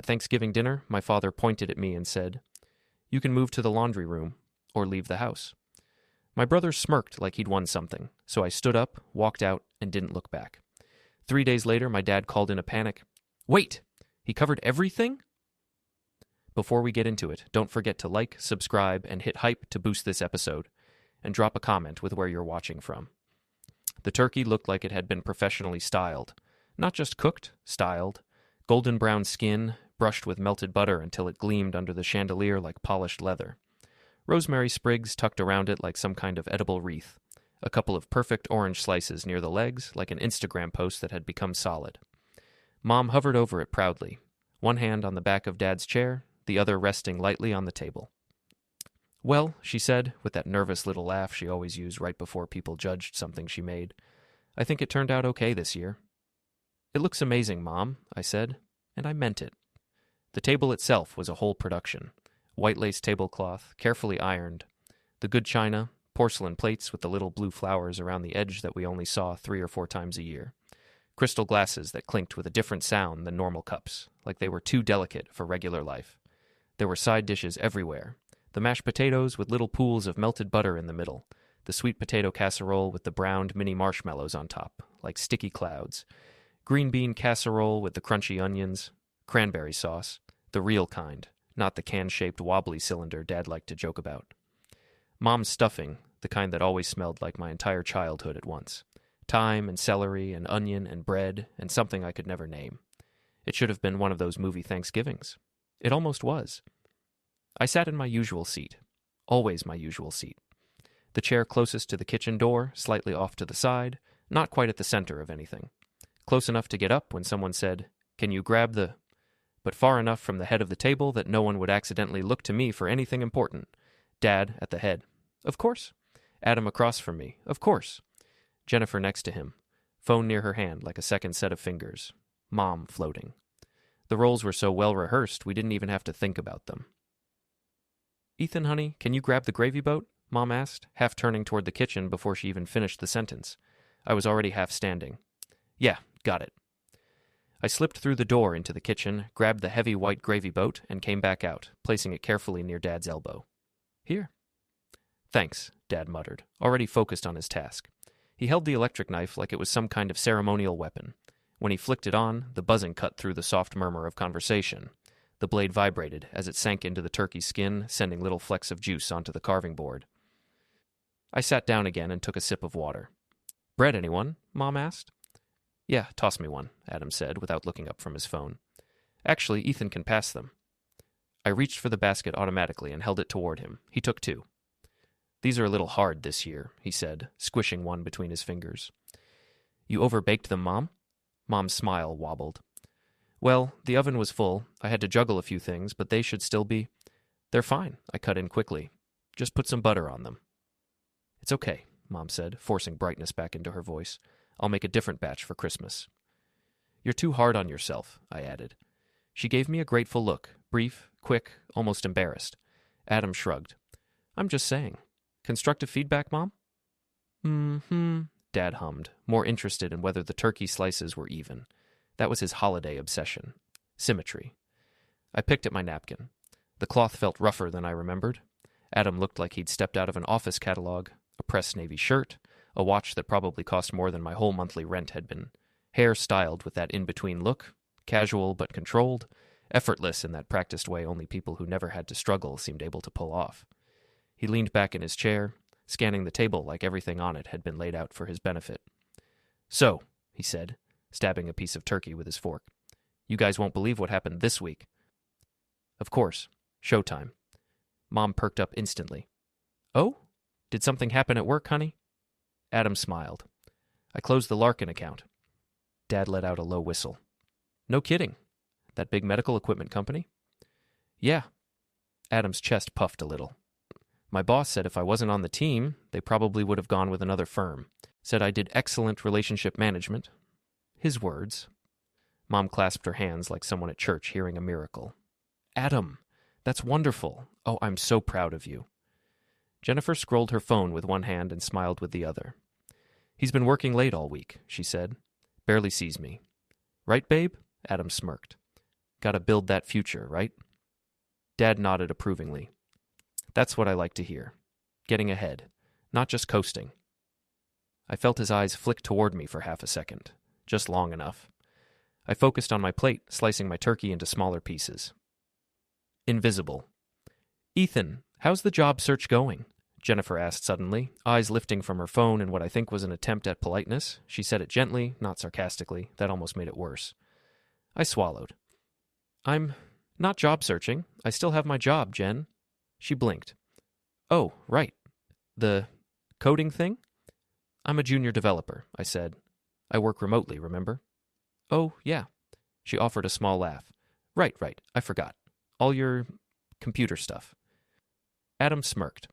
Thanksgiving dinner, my father pointed at me and said, "You can move to the laundry room, or leave the house." My brother smirked like he'd won something, so I stood up, walked out, and didn't look back. 3 days later, my dad called in a panic. "Wait! He covered everything?" Before we get into it, don't forget to like, subscribe, and hit hype to boost this episode, and drop a comment with where you're watching from. The turkey looked like it had been professionally styled. Not just cooked, styled. Golden brown skin, brushed with melted butter until it gleamed under the chandelier like polished leather. Rosemary sprigs tucked around it like some kind of edible wreath. A couple of perfect orange slices near the legs, like an Instagram post that had become solid. Mom hovered over it proudly, one hand on the back of Dad's chair, the other resting lightly on the table. "Well," she said, with that nervous little laugh she always used right before people judged something she made, "I think it turned out okay this year." "It looks amazing, Mom," I said, and I meant it. The table itself was a whole production. White lace tablecloth, carefully ironed. The good china, porcelain plates with the little blue flowers around the edge that we only saw 3 or 4 times a year. Crystal glasses that clinked with a different sound than normal cups, like they were too delicate for regular life. There were side dishes everywhere. The mashed potatoes with little pools of melted butter in the middle. The sweet potato casserole with the browned mini marshmallows on top, like sticky clouds. Green bean casserole with the crunchy onions. Cranberry sauce. The real kind, not the can-shaped wobbly cylinder Dad liked to joke about. Mom's stuffing, the kind that always smelled like my entire childhood at once. Thyme and celery and onion and bread and something I could never name. It should have been one of those movie Thanksgivings. It almost was. I sat in my usual seat. Always my usual seat. The chair closest to the kitchen door, slightly off to the side, not quite at the center of anything. Close enough to get up when someone said, "Can you grab the..." But far enough from the head of the table that no one would accidentally look to me for anything important. Dad at the head. Of course. Adam across from me. Of course. Jennifer next to him. Phone near her hand like a second set of fingers. Mom floating. The roles were so well rehearsed we didn't even have to think about them. "Ethan, honey, can you grab the gravy boat?" Mom asked, half turning toward the kitchen before she even finished the sentence. I was already half standing. "Yeah, got it." I slipped through the door into the kitchen, grabbed the heavy white gravy boat, and came back out, placing it carefully near Dad's elbow. "Here." "Thanks," Dad muttered, already focused on his task. He held the electric knife like it was some kind of ceremonial weapon. When he flicked it on, the buzzing cut through the soft murmur of conversation. The blade vibrated as it sank into the turkey's skin, sending little flecks of juice onto the carving board. I sat down again and took a sip of water. "Bread, anyone?" Mom asked. "Yeah, toss me one," Adam said, without looking up from his phone. "Actually, Ethan can pass them." I reached for the basket automatically and held it toward him. He took 2. "These are a little hard this year," he said, squishing one between his fingers. "You overbaked them, Mom?" Mom's smile wobbled. "Well, the oven was full. I had to juggle a few things, but they should still be..." "They're fine," I cut in quickly. "Just put some butter on them." "It's okay," Mom said, forcing brightness back into her voice. "I'll make a different batch for Christmas." "You're too hard on yourself," I added. She gave me a grateful look, brief, quick, almost embarrassed. Adam shrugged. "I'm just saying. Constructive feedback, Mom?" "Mm-hmm," Dad hummed, more interested in whether the turkey slices were even. That was his holiday obsession. Symmetry. I picked at my napkin. The cloth felt rougher than I remembered. Adam looked like he'd stepped out of an office catalog, a pressed navy shirt, a watch that probably cost more than my whole monthly rent had been, hair styled with that in-between look, casual but controlled, effortless in that practiced way only people who never had to struggle seemed able to pull off. He leaned back in his chair, scanning the table like everything on it had been laid out for his benefit. "So," he said, stabbing a piece of turkey with his fork, "you guys won't believe what happened this week." "Of course. Showtime." Mom perked up instantly. "Oh? Did something happen at work, honey?" Adam smiled. "I closed the Larkin account." Dad let out a low whistle. "No kidding. That big medical equipment company?" "Yeah." Adam's chest puffed a little. "My boss said if I wasn't on the team, they probably would have gone with another firm. Said I did excellent relationship management." His words. Mom clasped her hands like someone at church hearing a miracle. "Adam, that's wonderful. Oh, I'm so proud of you." Jennifer scrolled her phone with one hand and smiled with the other. "He's been working late all week," she said. "Barely sees me." "Right, babe?" Adam smirked. Gotta build that future, right? Dad nodded approvingly. That's what I like to hear. Getting ahead, not just coasting. I felt his eyes flick toward me for half a second, just long enough. I focused on my plate, slicing my turkey into smaller pieces. Invisible. Ethan, how's the job search going? Jennifer asked suddenly, eyes lifting from her phone in what I think was an attempt at politeness. She said it gently, not sarcastically. That almost made it worse. I swallowed. I'm not job searching. I still have my job, Jen. She blinked. Oh, right. The coding thing? I'm a junior developer, I said. I work remotely, remember? Oh, yeah. She offered a small laugh. Right, I forgot. All your computer stuff. Adam smirked.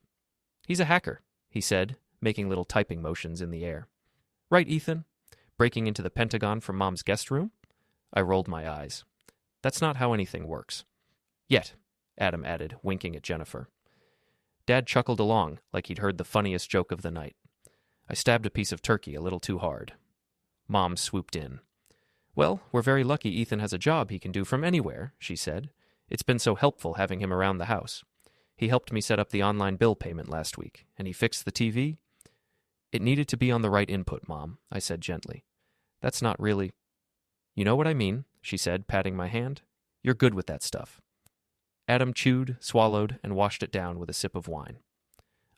He's a hacker, he said, making little typing motions in the air. Right, Ethan? Breaking into the Pentagon from Mom's guest room? I rolled my eyes. That's not how anything works. Yet, Adam added, winking at Jennifer. Dad chuckled along like he'd heard the funniest joke of the night. I stabbed a piece of turkey a little too hard. Mom swooped in. Well, we're very lucky Ethan has a job he can do from anywhere, she said. It's been so helpful having him around the house. He helped me set up the online bill payment last week, and he fixed the TV. It needed to be on the right input, Mom, I said gently. That's not really... You know what I mean, she said, patting my hand. You're good with that stuff. Adam chewed, swallowed, and washed it down with a sip of wine.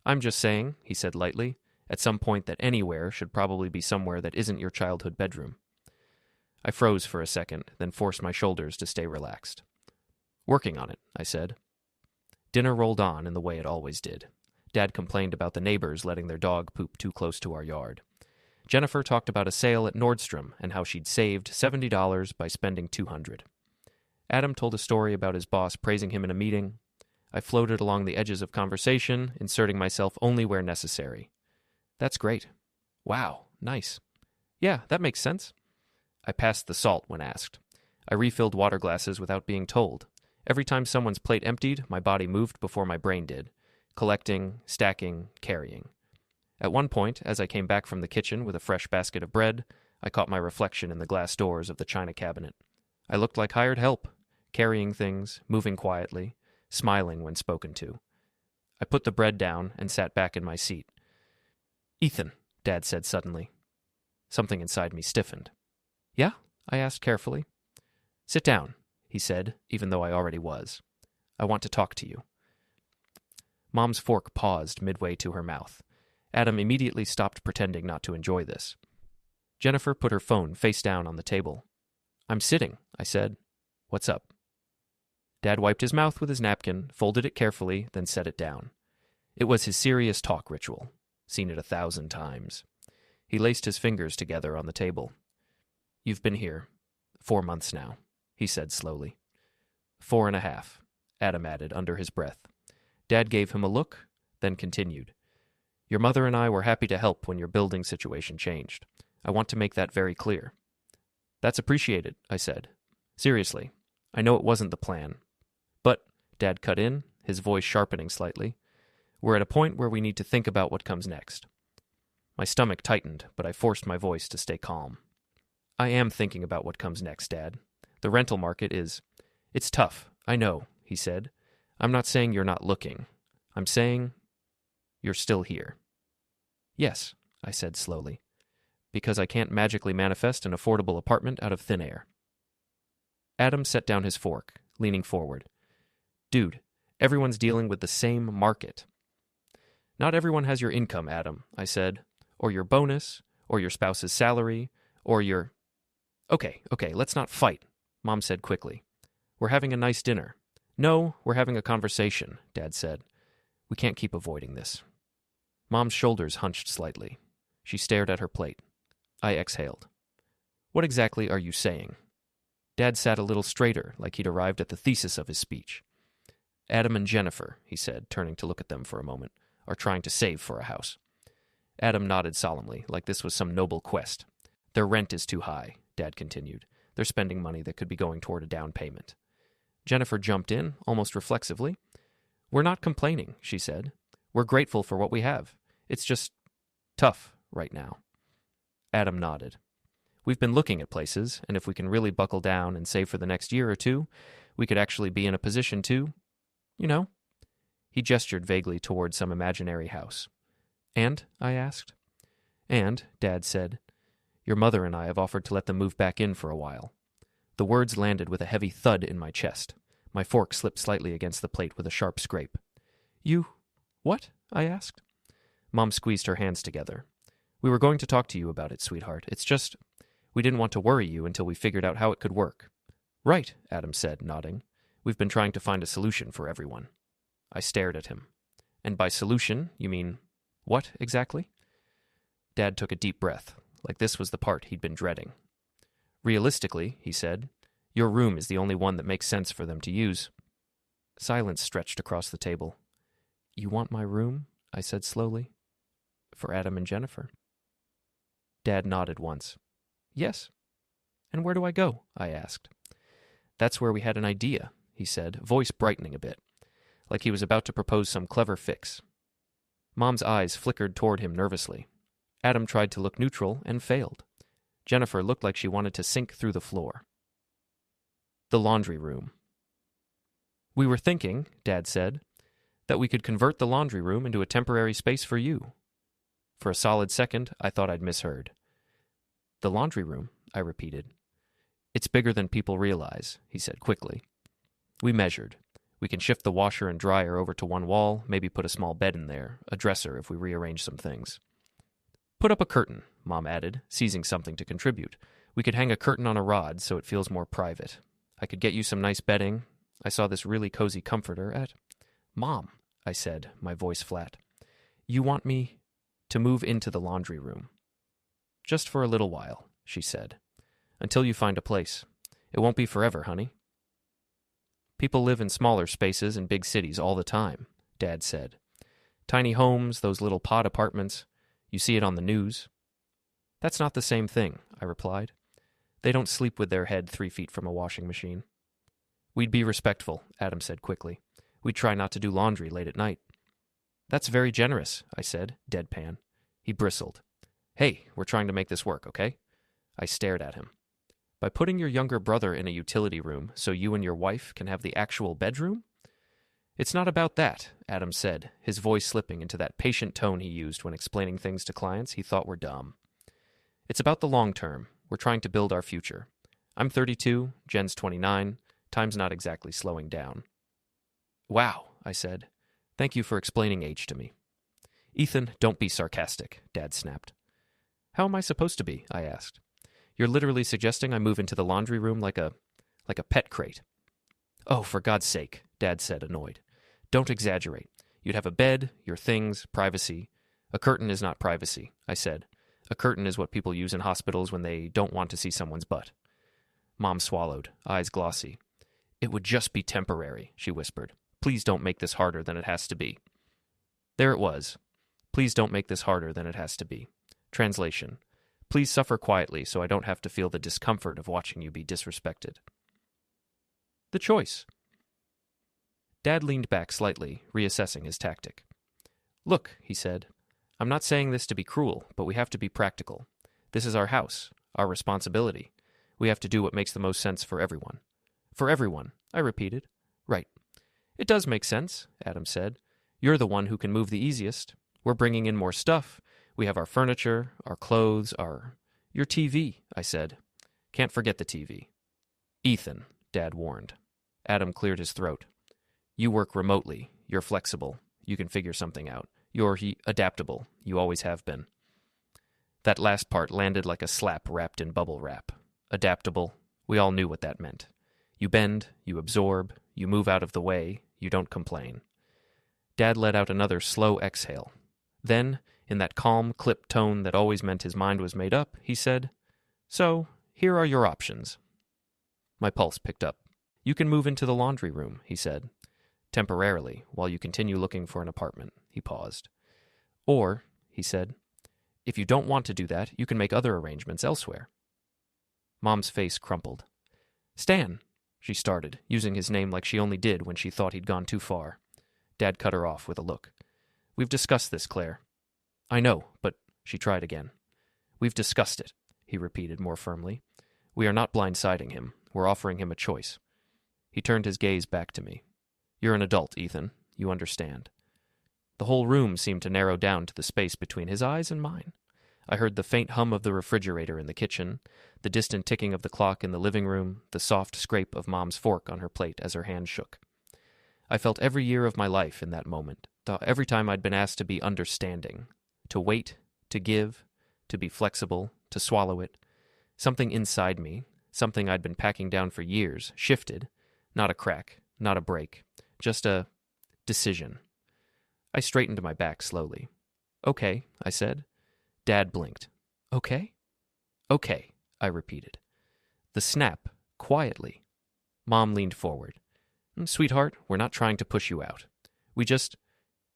I'm just saying, he said lightly, at some point that anywhere should probably be somewhere that isn't your childhood bedroom. I froze for a second, then forced my shoulders to stay relaxed. Working on it, I said. Dinner rolled on in the way it always did. Dad complained about the neighbors letting their dog poop too close to our yard. Jennifer talked about a sale at Nordstrom and how she'd saved $70 by spending $200. Adam told a story about his boss praising him in a meeting. I floated along the edges of conversation, inserting myself only where necessary. That's great. Wow, nice. Yeah, that makes sense. I passed the salt when asked. I refilled water glasses without being told. Every time someone's plate emptied, my body moved before my brain did, collecting, stacking, carrying. At one point, as I came back from the kitchen with a fresh basket of bread, I caught my reflection in the glass doors of the china cabinet. I looked like hired help, carrying things, moving quietly, smiling when spoken to. I put the bread down and sat back in my seat. Ethan, Dad said suddenly. Something inside me stiffened. Yeah? I asked carefully. Sit down, he said, even though I already was. I want to talk to you. Mom's fork paused midway to her mouth. Adam immediately stopped pretending not to enjoy this. Jennifer put her phone face down on the table. I'm sitting, I said. What's up? Dad wiped his mouth with his napkin, folded it carefully, then set it down. It was his serious talk ritual. Seen it 1,000 times. He laced his fingers together on the table. You've been here 4 months now, he said slowly. 4.5, Adam added under his breath. Dad gave him a look, then continued. Your mother and I were happy to help when your building situation changed. I want to make that very clear. That's appreciated, I said. Seriously, I know it wasn't the plan. But, Dad cut in, his voice sharpening slightly, we're at a point where we need to think about what comes next. My stomach tightened, but I forced my voice to stay calm. I am thinking about what comes next, Dad. The rental market is... It's tough, I know, he said. I'm not saying you're not looking. I'm saying you're still here. Yes, I said slowly, because I can't magically manifest an affordable apartment out of thin air. Adam set down his fork, leaning forward. Dude, everyone's dealing with the same market. Not everyone has your income, Adam, I said, or your bonus, or your spouse's salary, or your... Okay, let's not fight, Mom said quickly. We're having a nice dinner. No, we're having a conversation, Dad said. We can't keep avoiding this. Mom's shoulders hunched slightly. She stared at her plate. I exhaled. What exactly are you saying? Dad sat a little straighter, like he'd arrived at the thesis of his speech. Adam and Jennifer, he said, turning to look at them for a moment, are trying to save for a house. Adam nodded solemnly, like this was some noble quest. Their rent is too high, Dad continued. They're spending money that could be going toward a down payment. Jennifer jumped in, almost reflexively. We're not complaining, she said. We're grateful for what we have. It's just tough right now. Adam nodded. We've been looking at places, and if we can really buckle down and save for the next year or two, we could actually be in a position to, you know." He gestured vaguely toward some imaginary house. "And?" I asked. "And," Dad said, "your mother and I have offered to let them move back in for a while." The words landed with a heavy thud in my chest. My fork slipped slightly against the plate with a sharp scrape. "You... what?" I asked. Mom squeezed her hands together. "We were going to talk to you about it, sweetheart. It's just... we didn't want to worry you until we figured out how it could work." "Right," Adam said, nodding. "We've been trying to find a solution for everyone." I stared at him. "And by solution, you mean what, exactly?" Dad took a deep breath, like this was the part he'd been dreading. "Realistically," he said, "your room is the only one that makes sense for them to use." Silence stretched across the table. "You want my room?" I said slowly. "For Adam and Jennifer." Dad nodded once. "Yes." "And where do I go?" I asked. "That's where we had an idea," he said, voice brightening a bit, like he was about to propose some clever fix. Mom's eyes flickered toward him nervously. Adam tried to look neutral and failed. Jennifer looked like she wanted to sink through the floor. The laundry room. "We were thinking," Dad said, "that we could convert the laundry room into a temporary space for you." For a solid second, I thought I'd misheard. "The laundry room," I repeated. "It's bigger than people realize," he said quickly. We measured. We can shift the washer and dryer over to one wall, maybe put a small bed in there, a dresser if we rearrange some things. "Put up a curtain," Mom added, seizing something to contribute. "We could hang a curtain on a rod so it feels more private. I could get you some nice bedding. I saw this really cozy comforter at—" "Mom," I said, my voice flat, "you want me to move into the laundry room?" "Just for a little while," she said. "Until you find a place. It won't be forever, honey." "People live in smaller spaces in big cities all the time," Dad said. "Tiny homes, those little pod apartments. You see it on the news." "That's not the same thing," I replied. "They don't sleep with their head 3 feet from a washing machine." "We'd be respectful," Adam said quickly. "We'd try not to do laundry late at night." "That's very generous," I said, deadpan. He bristled. "Hey, we're trying to make this work, okay?" I stared at him. "By putting your younger brother in a utility room so you and your wife can have the actual bedroom?" "It's not about that," Adam said, his voice slipping into that patient tone he used when explaining things to clients he thought were dumb. "It's about the long term. We're trying to build our future. I'm 32, Jen's 29. Time's not exactly slowing down." "Wow," I said. "Thank you for explaining age to me." "Ethan, don't be sarcastic," Dad snapped. "How am I supposed to be?" I asked. "You're literally suggesting I move into the laundry room like a pet crate." "Oh, for God's sake," Dad said, annoyed. "Don't exaggerate. You'd have a bed, your things, privacy." "A curtain is not privacy," I said. "A curtain is what people use in hospitals when they don't want to see someone's butt." Mom swallowed, eyes glossy. "It would just be temporary," she whispered. "Please don't make this harder than it has to be." There it was. "Please don't make this harder than it has to be." Translation: "Please suffer quietly so I don't have to feel the discomfort of watching you be disrespected." The choice. Dad leaned back slightly, reassessing his tactic. "Look," he said, "I'm not saying this to be cruel, but we have to be practical. This is our house, our responsibility. We have to do what makes the most sense for everyone." "For everyone," I repeated. "Right." "It does make sense," Adam said. "You're the one who can move the easiest. We're bringing in more stuff. We have our furniture, our clothes, Your TV," I said. "Can't forget the TV." "Ethan," Dad warned. Adam cleared his throat. "You work remotely. You're flexible. You can figure something out. You're adaptable. You always have been." That last part landed like a slap wrapped in bubble wrap. Adaptable. We all knew what that meant. You bend, you absorb, you move out of the way, you don't complain. Dad let out another slow exhale. Then, in that calm, clipped tone that always meant his mind was made up, he said, "So, here are your options." My pulse picked up. "You can move into the laundry room," he said. "Temporarily, while you continue looking for an apartment." He paused. "Or," he said, "if you don't want to do that, you can make other arrangements elsewhere." Mom's face crumpled. "Stan," she started, using his name like she only did when she thought he'd gone too far. Dad cut her off with a look. "We've discussed this, Claire." "I know, but," she tried again. "We've discussed it. he repeated more firmly. We are not blindsiding him. We're offering him a choice. He turned his gaze back to me. You're an adult, Ethan. You understand. The whole room seemed to narrow down to the space between his eyes and mine. I heard the faint hum of the refrigerator in the kitchen, the distant ticking of the clock in the living room, the soft scrape of Mom's fork on her plate as her hand shook. I felt every year of my life in that moment, every time I'd been asked to be understanding, to wait, to give, to be flexible, to swallow it. Something inside me, something I'd been packing down for years, shifted, not a crack, not a break, just a decision. I straightened my back slowly. Okay, I said. Dad blinked. Okay? Okay, I repeated. The snap, quietly. Mom leaned forward. Sweetheart, we're not trying to push you out.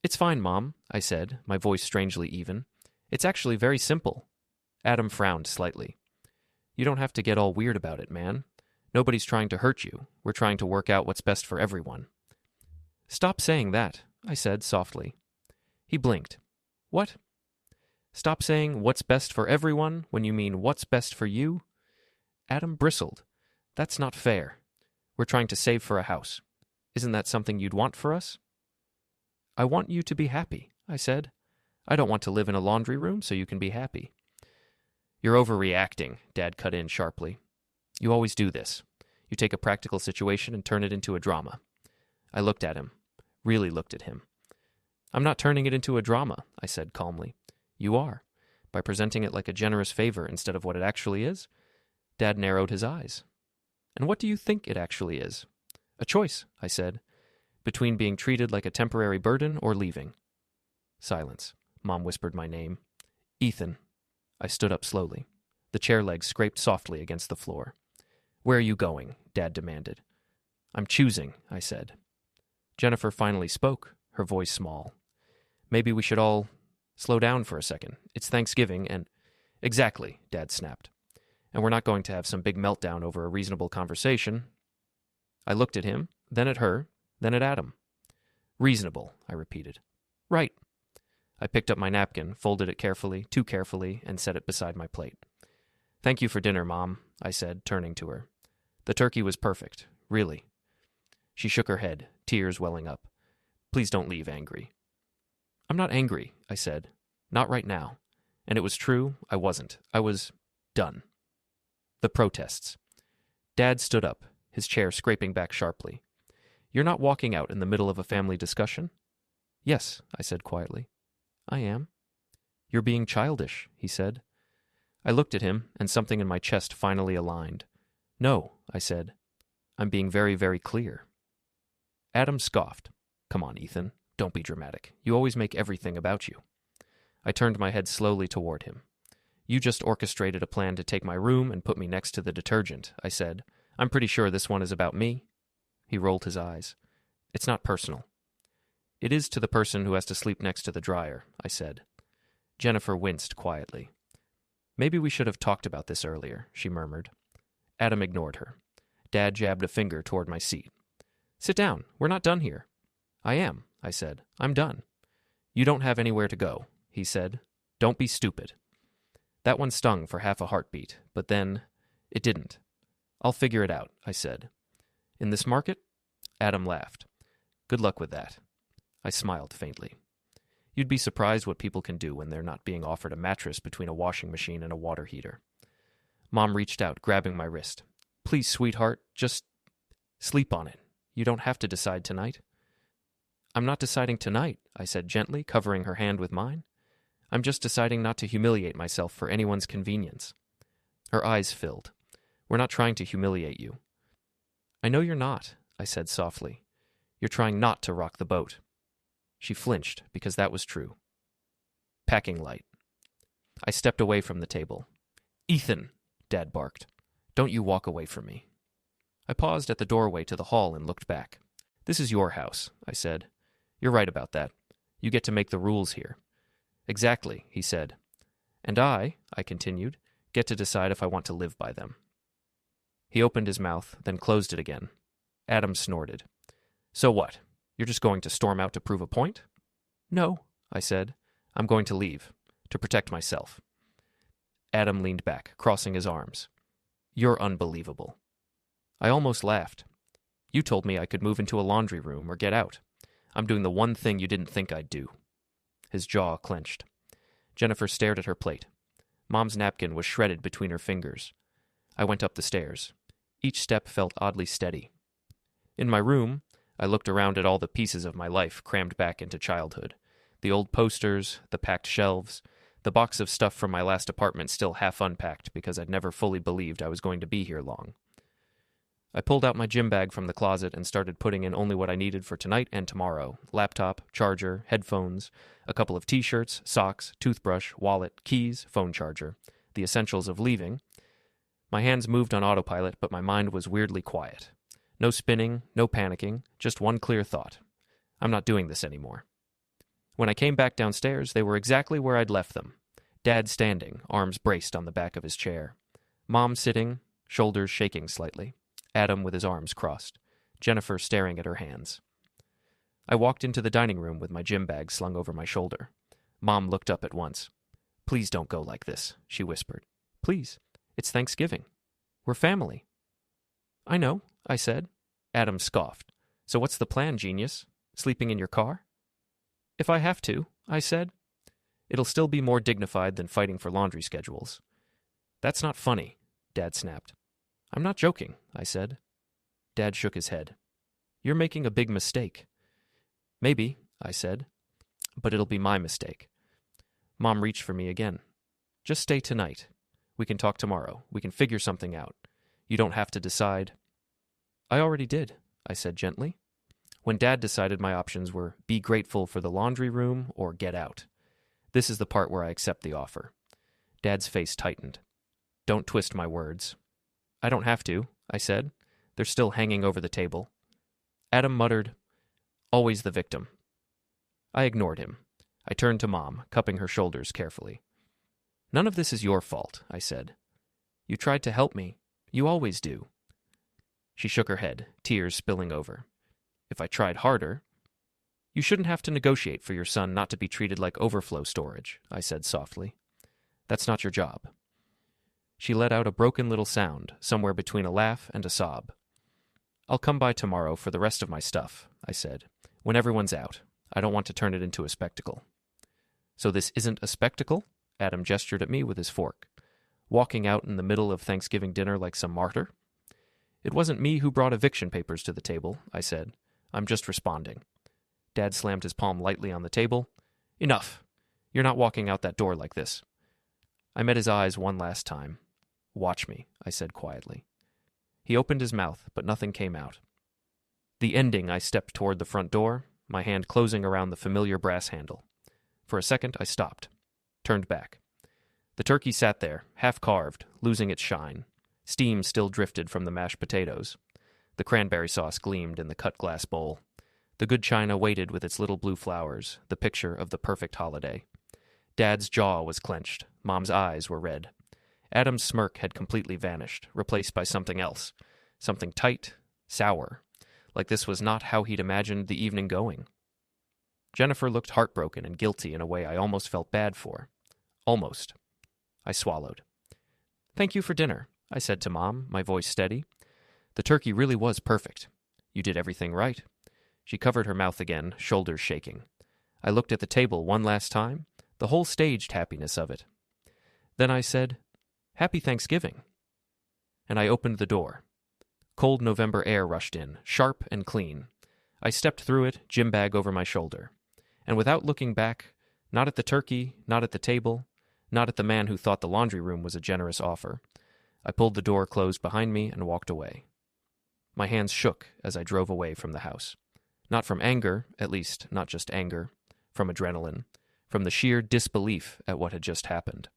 It's fine, Mom, I said, my voice strangely even. It's actually very simple. Adam frowned slightly. You don't have to get all weird about it, man. Nobody's trying to hurt you. We're trying to work out what's best for everyone. Stop saying that, I said softly. He blinked. What? Stop saying what's best for everyone when you mean what's best for you? Adam bristled. That's not fair. We're trying to save for a house. Isn't that something you'd want for us? I want you to be happy, I said. I don't want to live in a laundry room so you can be happy. You're overreacting, Dad cut in sharply. You always do this. You take a practical situation and turn it into a drama. I looked at him, really looked at him. I'm not turning it into a drama, I said calmly. You are, by presenting it like a generous favor instead of what it actually is. Dad narrowed his eyes. And what do you think it actually is? A choice, I said, between being treated like a temporary burden or leaving. Silence. Mom whispered my name. Ethan. I stood up slowly. The chair legs scraped softly against the floor. Where are you going? Dad demanded. I'm choosing, I said. Jennifer finally spoke, her voice small. Maybe we should all slow down for a second. It's Thanksgiving and... Exactly, Dad snapped. And we're not going to have some big meltdown over a reasonable conversation. I looked at him, then at her, then at Adam. Reasonable, I repeated. Right. I picked up my napkin, folded it carefully, too carefully, and set it beside my plate. Thank you for dinner, Mom, I said, turning to her. The turkey was perfect, really. She shook her head, tears welling up. Please don't leave angry. I'm not angry, I said. Not right now. And it was true, I wasn't. I was done. The protests. Dad stood up, his chair scraping back sharply. You're not walking out in the middle of a family discussion? Yes, I said quietly. I am. You're being childish, he said. I looked at him, and something in my chest finally aligned. No, I said. I'm being very, very clear. Adam scoffed. Come on, Ethan. Don't be dramatic. You always make everything about you. I turned my head slowly toward him. You just orchestrated a plan to take my room and put me next to the detergent, I said. I'm pretty sure this one is about me. He rolled his eyes. It's not personal. It is to the person who has to sleep next to the dryer, I said. Jennifer winced quietly. Maybe we should have talked about this earlier, she murmured. Adam ignored her. Dad jabbed a finger toward my seat. Sit down. We're not done here. I am, I said. I'm done. You don't have anywhere to go, he said. Don't be stupid. That one stung for half a heartbeat, but then it didn't. I'll figure it out, I said. In this market? Adam laughed. Good luck with that. I smiled faintly. You'd be surprised what people can do when they're not being offered a mattress between a washing machine and a water heater. Mom reached out, grabbing my wrist. Please, sweetheart, just sleep on it. You don't have to decide tonight. I'm not deciding tonight, I said gently, covering her hand with mine. I'm just deciding not to humiliate myself for anyone's convenience. Her eyes filled. We're not trying to humiliate you. I know you're not, I said softly. You're trying not to rock the boat. She flinched, because that was true. Packing light. I stepped away from the table. Ethan, Dad barked. Don't you walk away from me. I paused at the doorway to the hall and looked back. This is your house, I said. You're right about that. You get to make the rules here. Exactly, he said. And I continued, get to decide if I want to live by them. He opened his mouth, then closed it again. Adam snorted. So what? You're just going to storm out to prove a point? No, I said. I'm going to leave, to protect myself. Adam leaned back, crossing his arms. You're unbelievable. I almost laughed. You told me I could move into a laundry room or get out. I'm doing the one thing you didn't think I'd do. His jaw clenched. Jennifer stared at her plate. Mom's napkin was shredded between her fingers. I went up the stairs. Each step felt oddly steady. In my room, I looked around at all the pieces of my life crammed back into childhood. The old posters, the packed shelves, the box of stuff from my last apartment still half unpacked because I'd never fully believed I was going to be here long. I pulled out my gym bag from the closet and started putting in only what I needed for tonight and tomorrow. Laptop, charger, headphones, a couple of t-shirts, socks, toothbrush, wallet, keys, phone charger. The essentials of leaving. My hands moved on autopilot, but my mind was weirdly quiet. No spinning, no panicking, just one clear thought. I'm not doing this anymore. When I came back downstairs, they were exactly where I'd left them. Dad standing, arms braced on the back of his chair. Mom sitting, shoulders shaking slightly. Adam with his arms crossed. Jennifer staring at her hands. I walked into the dining room with my gym bag slung over my shoulder. Mom looked up at once. Please don't go like this, she whispered. Please. It's Thanksgiving. We're family. I know, I said. Adam scoffed. So what's the plan, genius? Sleeping in your car? If I have to, I said. It'll still be more dignified than fighting for laundry schedules. That's not funny, Dad snapped. I'm not joking, I said. Dad shook his head. You're making a big mistake. Maybe, I said, but it'll be my mistake. Mom reached for me again. Just stay tonight. We can talk tomorrow. We can figure something out. You don't have to decide. I already did, I said gently. When Dad decided my options were be grateful for the laundry room or get out. This is the part where I accept the offer. Dad's face tightened. Don't twist my words. I don't have to, I said. They're still hanging over the table. Adam muttered, always the victim. I ignored him. I turned to Mom, cupping her shoulders carefully. None of this is your fault, I said. You tried to help me. You always do. She shook her head, tears spilling over. If I tried harder... You shouldn't have to negotiate for your son not to be treated like overflow storage, I said softly. That's not your job. She let out a broken little sound, somewhere between a laugh and a sob. I'll come by tomorrow for the rest of my stuff, I said. When everyone's out. I don't want to turn it into a spectacle. So this isn't a spectacle? Adam gestured at me with his fork. Walking out in the middle of Thanksgiving dinner like some martyr? It wasn't me who brought eviction papers to the table, I said. I'm just responding. Dad slammed his palm lightly on the table. Enough. You're not walking out that door like this. I met his eyes one last time. Watch me, I said quietly. He opened his mouth, but nothing came out. The ending, I stepped toward the front door, my hand closing around the familiar brass handle. For a second, I stopped, turned back. The turkey sat there, half-carved, losing its shine. Steam still drifted from the mashed potatoes. The cranberry sauce gleamed in the cut glass bowl. The good china waited with its little blue flowers, the picture of the perfect holiday. Dad's jaw was clenched. Mom's eyes were red. Adam's smirk had completely vanished, replaced by something else. Something tight, sour. Like this was not how he'd imagined the evening going. Jennifer looked heartbroken and guilty in a way I almost felt bad for. Almost. I swallowed. Thank you for dinner, I said to Mom, my voice steady. The turkey really was perfect. You did everything right. She covered her mouth again, shoulders shaking. I looked at the table one last time, the whole staged happiness of it. Then I said, Happy Thanksgiving. And I opened the door. Cold November air rushed in, sharp and clean. I stepped through it, gym bag over my shoulder. And without looking back, not at the turkey, not at the table, not at the man who thought the laundry room was a generous offer, I pulled the door closed behind me and walked away. My hands shook as I drove away from the house. Not from anger, at least not just anger, from adrenaline, from the sheer disbelief at what had just happened,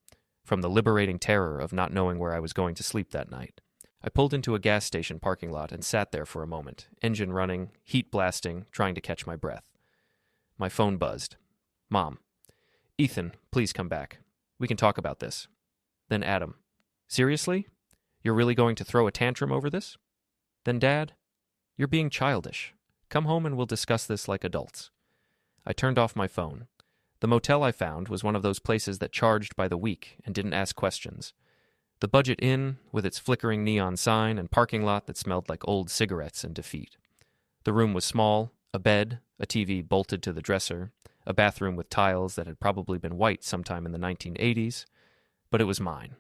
from the liberating terror of not knowing where I was going to sleep that night. I pulled into a gas station parking lot and sat there for a moment, engine running, heat blasting, trying to catch my breath. My phone buzzed. Mom. Ethan, please come back. We can talk about this. Then Adam. Seriously? You're really going to throw a tantrum over this? Then Dad. You're being childish. Come home and we'll discuss this like adults. I turned off my phone. The motel I found was one of those places that charged by the week and didn't ask questions. The Budget Inn, with its flickering neon sign and parking lot that smelled like old cigarettes and defeat. The room was small, a bed, a TV bolted to the dresser, a bathroom with tiles that had probably been white sometime in the 1980s, but it was mine,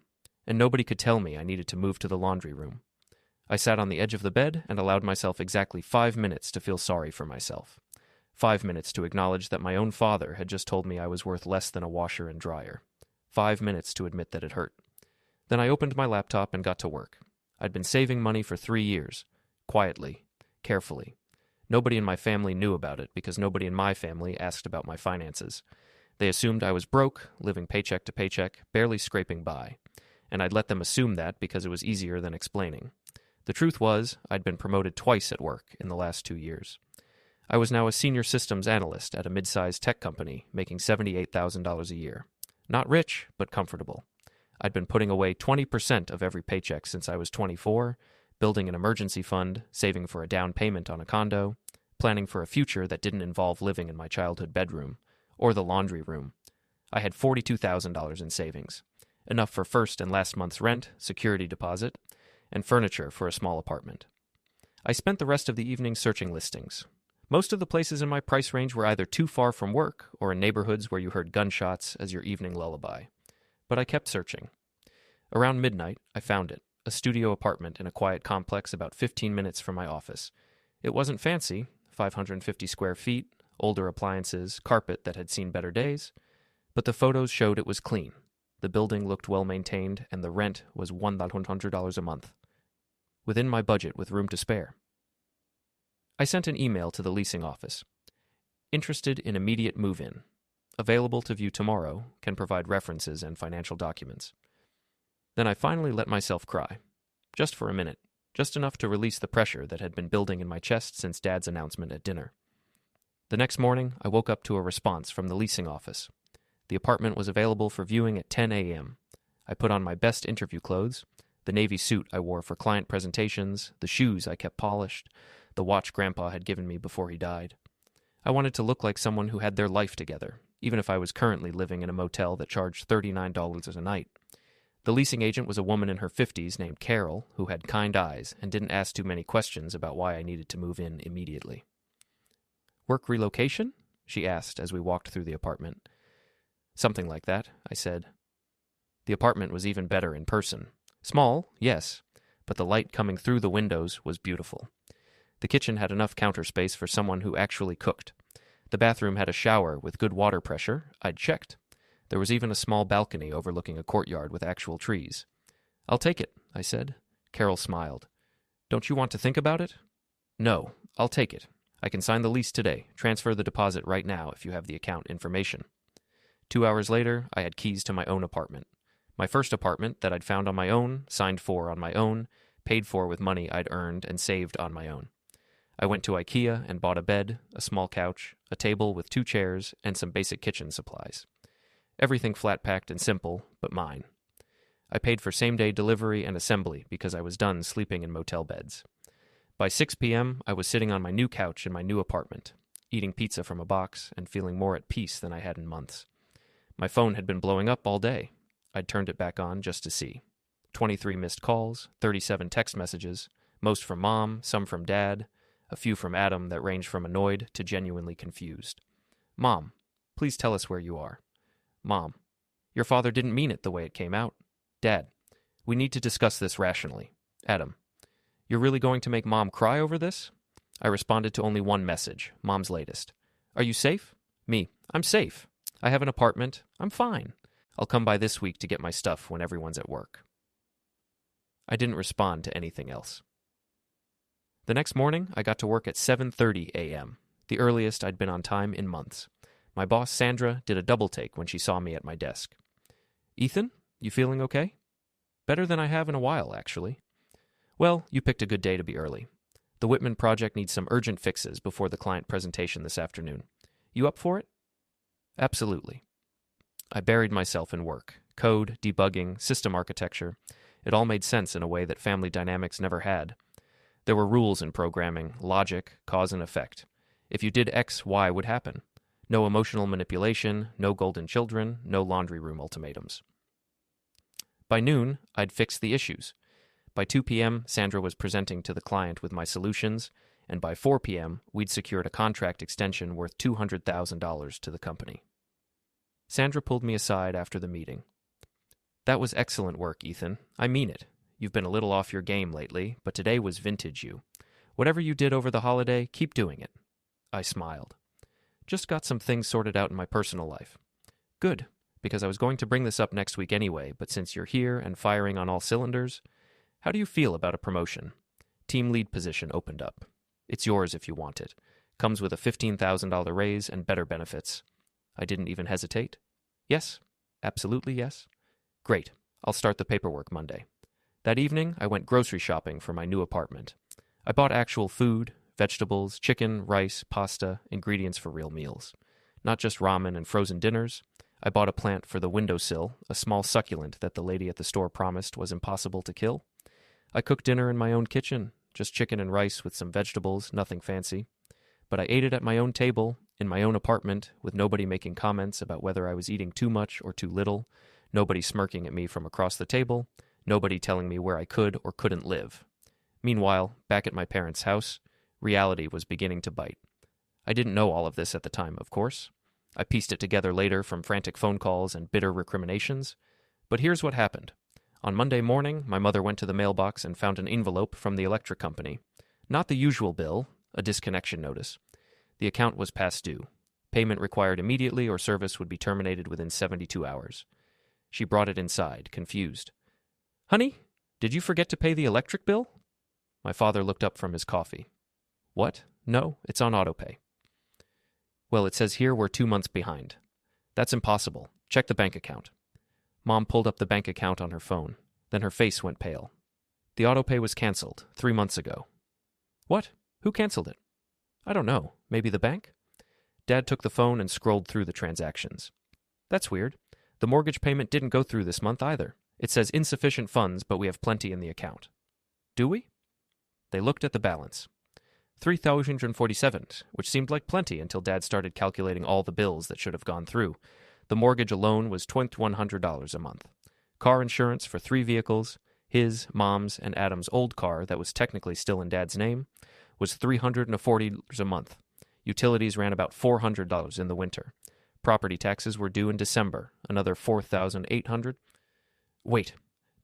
and nobody could tell me I needed to move to the laundry room. I sat on the edge of the bed and allowed myself exactly 5 minutes to feel sorry for myself. 5 minutes to acknowledge that my own father had just told me I was worth less than a washer and dryer. 5 minutes to admit that it hurt. Then I opened my laptop and got to work. I'd been saving money for 3 years. Quietly. Carefully. Nobody in my family knew about it because nobody in my family asked about my finances. They assumed I was broke, living paycheck to paycheck, barely scraping by. And I'd let them assume that because it was easier than explaining. The truth was, I'd been promoted twice at work in the last 2 years. I was now a senior systems analyst at a mid-sized tech company, making $78,000 a year. Not rich, but comfortable. I'd been putting away 20% of every paycheck since I was 24, building an emergency fund, saving for a down payment on a condo, planning for a future that didn't involve living in my childhood bedroom, or the laundry room. I had $42,000 in savings, enough for first and last month's rent, security deposit, and furniture for a small apartment. I spent the rest of the evening searching listings. Most of the places in my price range were either too far from work or in neighborhoods where you heard gunshots as your evening lullaby. But I kept searching. Around midnight, I found it, a studio apartment in a quiet complex about 15 minutes from my office. It wasn't fancy, 550 square feet, older appliances, carpet that had seen better days, but the photos showed it was clean. The building looked well maintained, and the rent was $100 a month. Within my budget with room to spare. I sent an email to the leasing office. Interested in immediate move-in. Available to view tomorrow, can provide references and financial documents. Then I finally let myself cry. Just for a minute. Just enough to release the pressure that had been building in my chest since Dad's announcement at dinner. The next morning, I woke up to a response from the leasing office. The apartment was available for viewing at 10 a.m. I put on my best interview clothes, the navy suit I wore for client presentations, the shoes I kept polished, the watch Grandpa had given me before he died. I wanted to look like someone who had their life together, even if I was currently living in a motel that charged $39 a night. The leasing agent was a woman in her 50s named Carol, who had kind eyes and didn't ask too many questions about why I needed to move in immediately. "Work relocation?" she asked as we walked through the apartment. "Something like that," I said. The apartment was even better in person. Small, yes, but the light coming through the windows was beautiful. The kitchen had enough counter space for someone who actually cooked. The bathroom had a shower with good water pressure. I'd checked. There was even a small balcony overlooking a courtyard with actual trees. "I'll take it," I said. Carol smiled. "Don't you want to think about it?" "No, I'll take it. I can sign the lease today, transfer the deposit right now if you have the account information." 2 hours later, I had keys to my own apartment. My first apartment that I'd found on my own, signed for on my own, paid for with money I'd earned and saved on my own. I went to IKEA and bought a bed, a small couch, a table with 2 chairs, and some basic kitchen supplies. Everything flat-packed and simple, but mine. I paid for same-day delivery and assembly because I was done sleeping in motel beds. By 6 p.m., I was sitting on my new couch in my new apartment, eating pizza from a box and feeling more at peace than I had in months. My phone had been blowing up all day. I'd turned it back on just to see. 23 missed calls, 37 text messages, most from Mom, some from Dad, a few from Adam that ranged from annoyed to genuinely confused. "Mom, please tell us where you are." "Mom, your father didn't mean it the way it came out." "Dad, we need to discuss this rationally." "Adam, you're really going to make Mom cry over this?" I responded to only one message, Mom's latest. "Are you safe?" "Me, I'm safe. I have an apartment. I'm fine. I'll come by this week to get my stuff when everyone's at work." I didn't respond to anything else. The next morning, I got to work at 7:30 a.m., the earliest I'd been on time in months. My boss, Sandra, did a double take when she saw me at my desk. "Ethan, you feeling okay?" "Better than I have in a while, actually." "Well, you picked a good day to be early. The Whitman project needs some urgent fixes before the client presentation this afternoon. You up for it?" "Absolutely." I buried myself in work. Code, debugging, system architecture. It all made sense in a way that family dynamics never had. There were rules in programming, logic, cause and effect. If you did X, Y would happen. No emotional manipulation, no golden children, no laundry room ultimatums. By noon, I'd fixed the issues. By 2 p.m., Sandra was presenting to the client with my solutions, and by 4 p.m., we'd secured a contract extension worth $200,000 to the company. Sandra pulled me aside after the meeting. "That was excellent work, Ethan. I mean it. You've been a little off your game lately, but today was vintage you. Whatever you did over the holiday, keep doing it." I smiled. "Just got some things sorted out in my personal life." "Good, because I was going to bring this up next week anyway, but since you're here and firing on all cylinders, how do you feel about a promotion? Team lead position opened up. It's yours if you want it. Comes with a $15,000 raise and better benefits." I didn't even hesitate. "Yes, absolutely yes." "Great. I'll start the paperwork Monday." That evening, I went grocery shopping for my new apartment. I bought actual food, vegetables, chicken, rice, pasta, ingredients for real meals. Not just ramen and frozen dinners. I bought a plant for the windowsill, a small succulent that the lady at the store promised was impossible to kill. I cooked dinner in my own kitchen, just chicken and rice with some vegetables, nothing fancy. But I ate it at my own table, in my own apartment, with nobody making comments about whether I was eating too much or too little, nobody smirking at me from across the table, nobody telling me where I could or couldn't live. Meanwhile, back at my parents' house, reality was beginning to bite. I didn't know all of this at the time, of course. I pieced it together later from frantic phone calls and bitter recriminations. But here's what happened. On Monday morning, my mother went to the mailbox and found an envelope from the electric company. Not the usual bill, a disconnection notice. The account was past due. Payment required immediately or service would be terminated within 72 hours. She brought it inside, confused. "Honey, did you forget to pay the electric bill?" My father looked up from his coffee. "What? No, it's on autopay." "Well, it says here we're 2 months behind." "That's impossible. Check the bank account." Mom pulled up the bank account on her phone. Then her face went pale. "The autopay was canceled 3 months ago." "What? Who canceled it?" "I don't know. Maybe the bank?" Dad took the phone and scrolled through the transactions. "That's weird. The mortgage payment didn't go through this month either. It says insufficient funds, but we have plenty in the account." "Do we?" They looked at the balance. 3,047, which seemed like plenty until Dad started calculating all the bills that should have gone through. The mortgage alone was $2,100 a month. Car insurance for 3 vehicles, his, Mom's, and Adam's old car that was technically still in Dad's name, was $340 a month. Utilities ran about $400 in the winter. Property taxes were due in December, another $4,800. "Wait,"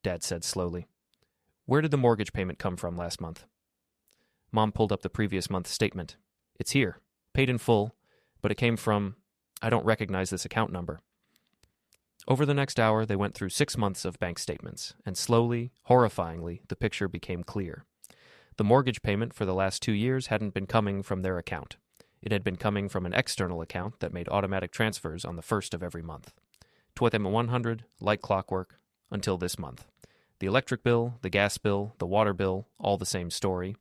Dad said slowly. "Where did the mortgage payment come from last month?" Mom pulled up the previous month's statement. "It's here, paid in full, but it came from... I don't recognize this account number." Over the next hour, they went through 6 months of bank statements, and slowly, horrifyingly, the picture became clear. The mortgage payment for the last 2 years hadn't been coming from their account. It had been coming from an external account that made automatic transfers on the first of every month. $2,100, like clockwork, until this month. The electric bill, the gas bill, the water bill, all the same story.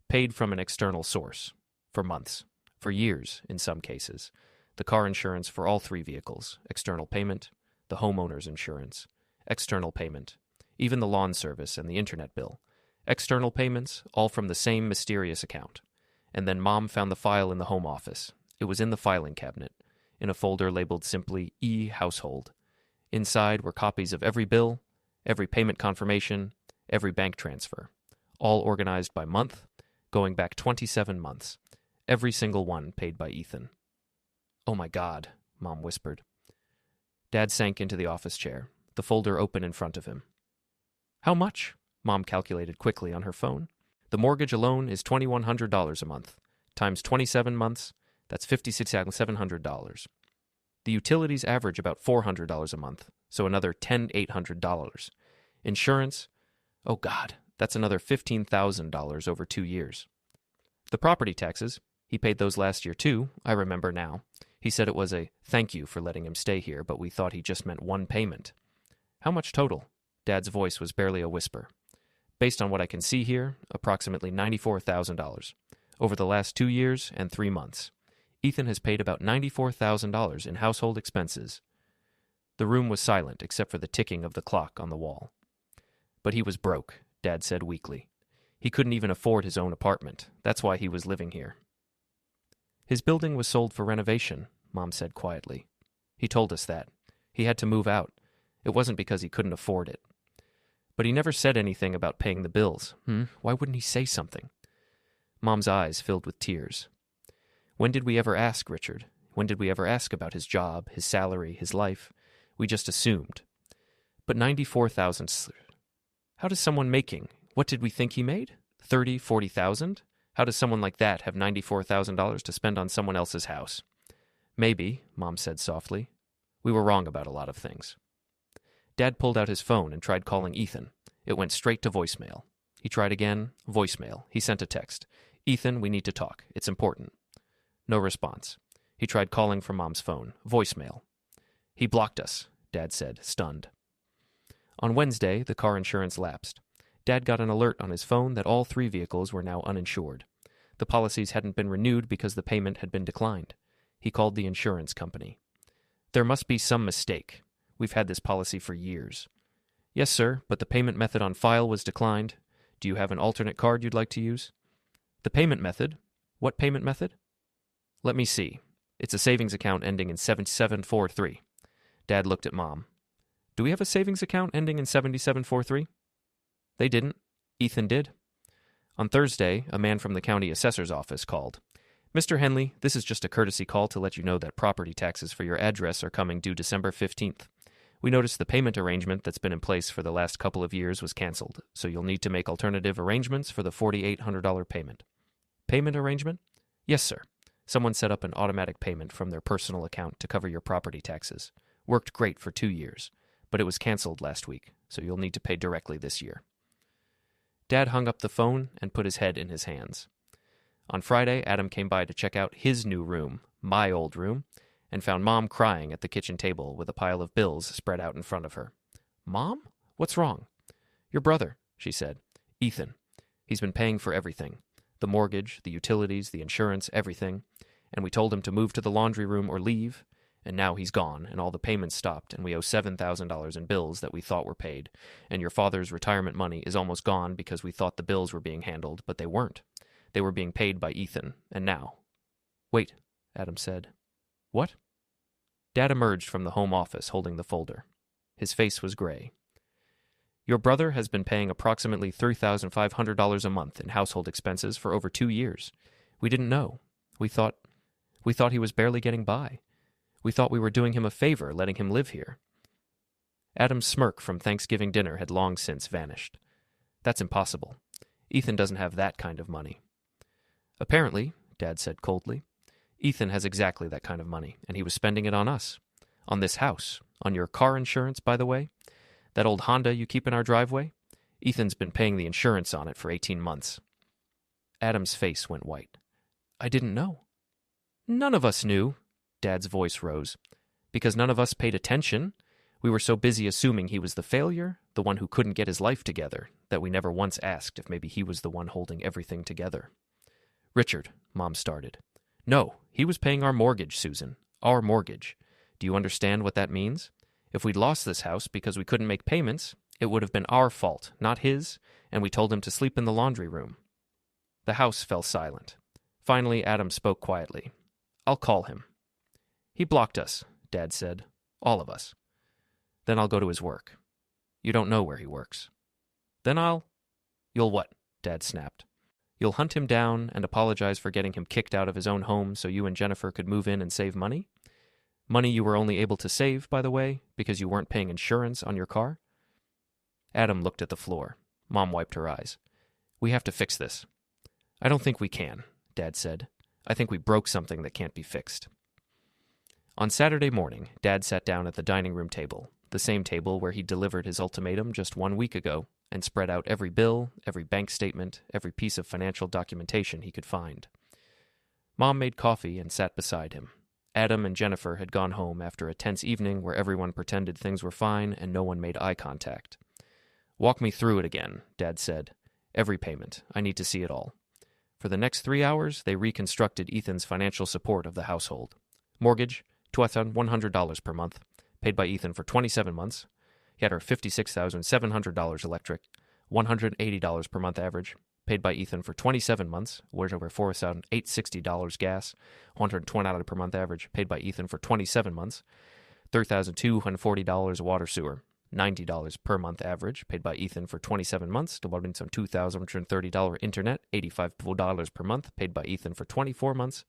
Paid from an external source. For months. For years, in some cases. The car insurance for all 3 vehicles. External payment. The homeowner's insurance. External payment. Even the lawn service and the internet bill. External payments, all from the same mysterious account. And then Mom found the file in the home office. It was in the filing cabinet, in a folder labeled simply E-Household. Inside were copies of every bill, every payment confirmation, every bank transfer, all organized by month, going back 27 months, every single one paid by Ethan. "Oh my God," Mom whispered. Dad sank into the office chair, the folder open in front of him. "How much?" Mom calculated quickly on her phone. "The mortgage alone is $2,100 a month. Times 27 months, that's $56,700. The utilities average about $400 a month, so another $10,800. Insurance, oh God, that's another $15,000 over 2 years. The property taxes, he paid those last year too, I remember now. He said it was a thank you for letting him stay here, but we thought he just meant one payment." "How much total?" Dad's voice was barely a whisper. "Based on what I can see here, approximately $94,000. Over the last 2 years and 3 months. Ethan has paid about $94,000 in household expenses." The room was silent except for the ticking of the clock on the wall. "But he was broke," Dad said weakly. "He couldn't even afford his own apartment. That's why he was living here." "His building was sold for renovation," Mom said quietly. He told us that. He had to move out. It wasn't because he couldn't afford it. But he never said anything about paying the bills. Why wouldn't he say something? Mom's eyes filled with tears. When did we ever ask, Richard? When did we ever ask about his job, his salary, his life? We just assumed. But 94,000... How does someone making... What did we think he made? 30, 40,000? How does someone like that have $94,000 to spend on someone else's house? Maybe, Mom said softly. We were wrong about a lot of things. Dad pulled out his phone and tried calling Ethan. It went straight to voicemail. He tried again. Voicemail. He sent a text. Ethan, we need to talk. It's important. No response. He tried calling from Mom's phone. Voicemail. He blocked us, Dad said, stunned. On Wednesday, the car insurance lapsed. Dad got an alert on his phone that all 3 vehicles were now uninsured. The policies hadn't been renewed because the payment had been declined. He called the insurance company. There must be some mistake. We've had this policy for years. Yes, sir, but the payment method on file was declined. Do you have an alternate card you'd like to use? The payment method? What payment method? Let me see. It's a savings account ending in 7743. Dad looked at Mom. Do we have a savings account ending in 7743? They didn't. Ethan did. On Thursday, a man from the county assessor's office called. Mr. Henley, this is just a courtesy call to let you know that property taxes for your address are coming due December 15th. We noticed the payment arrangement that's been in place for the last couple of years was canceled, so you'll need to make alternative arrangements for the $4,800 payment. Payment arrangement? Yes, sir. Someone set up an automatic payment from their personal account to cover your property taxes. Worked great for 2 years, but it was canceled last week, so you'll need to pay directly this year. Dad hung up the phone and put his head in his hands. On Friday, Adam came by to check out his new room, my old room, and found Mom crying at the kitchen table with a pile of bills spread out in front of her. Mom? What's wrong? Your brother, she said. Ethan. He's been paying for everything. The mortgage, the utilities, the insurance, everything. And we told him to move to the laundry room or leave, and now he's gone, and all the payments stopped, and we owe $7,000 in bills that we thought were paid, and your father's retirement money is almost gone because we thought the bills were being handled, but they weren't. They were being paid by Ethan, and now... Wait, Adam said. What? Dad emerged from the home office holding the folder. His face was gray. Your brother has been paying approximately $3,500 a month in household expenses for over 2 years. We didn't know. We thought he was barely getting by. We thought we were doing him a favor letting him live here. Adam's smirk from Thanksgiving dinner had long since vanished. That's impossible. Ethan doesn't have that kind of money. Apparently, Dad said coldly, Ethan has exactly that kind of money, and he was spending it on us. On this house. On your car insurance, by the way. That old Honda you keep in our driveway. Ethan's been paying the insurance on it for 18 months. Adam's face went white. I didn't know. None of us knew. Dad's voice rose. Because none of us paid attention. We were so busy assuming he was the failure, the one who couldn't get his life together, that we never once asked if maybe he was the one holding everything together. Richard, Mom started. No, he was paying our mortgage, Susan. Our mortgage. Do you understand what that means? If we'd lost this house because we couldn't make payments, it would have been our fault, not his, and we told him to sleep in the laundry room. The house fell silent. Finally, Adam spoke quietly. I'll call him. He blocked us, Dad said. All of us. Then I'll go to his work. You don't know where he works. Then You'll what? Dad snapped. You'll hunt him down and apologize for getting him kicked out of his own home so you and Jennifer could move in and save money? Money you were only able to save, by the way, because you weren't paying insurance on your car? Adam looked at the floor. Mom wiped her eyes. We have to fix this. I don't think we can, Dad said. I think we broke something that can't be fixed. On Saturday morning, Dad sat down at the dining room table, the same table where he delivered his ultimatum just 1 week ago, and spread out every bill, every bank statement, every piece of financial documentation he could find. Mom made coffee and sat beside him. Adam and Jennifer had gone home after a tense evening where everyone pretended things were fine and no one made eye contact. Walk me through it again, Dad said. Every payment. I need to see it all. For the next 3 hours, they reconstructed Ethan's financial support of the household. Mortgage, $2,100 per month, paid by Ethan for 27 months. He had our $56,700 electric, $180 per month average, paid by Ethan for 27 months, worth over $4,860 gas, $120 per month average, paid by Ethan for 27 months, $3,240 water sewer, $90 per month average, paid by Ethan for 27 months, dividing some $2,130 internet, $85 per month, paid by Ethan for 24 months,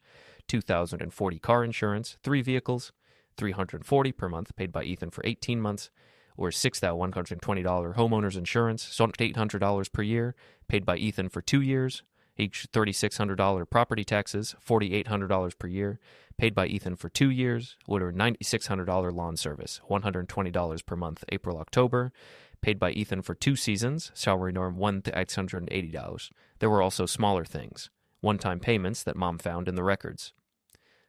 $2,040 car insurance, 3 vehicles, $340 per month, paid by Ethan for 18 months, or $6,120 homeowner's insurance, $800 per year, paid by Ethan for 2 years, each $3,600 property taxes, $4,800 per year, paid by Ethan for 2 years, or $9,600 lawn service, $120 per month, April-October, paid by Ethan for 2 seasons, salary norm $1,880. There were also smaller things, one-time payments that Mom found in the records.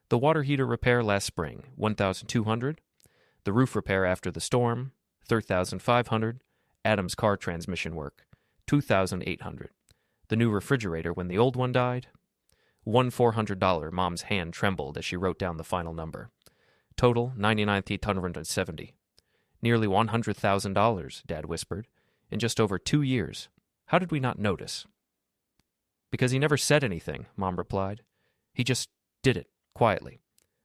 The water heater repair last spring, $1,200. The roof repair after the storm, $3,500. Adam's car transmission work, $2,800. The new refrigerator when the old one died, $1,400. Mom's hand trembled as she wrote down the final number. Total, $99,870. Nearly $100,000, Dad whispered, in just over 2 years. How did we not notice? Because he never said anything, Mom replied. He just did it, quietly.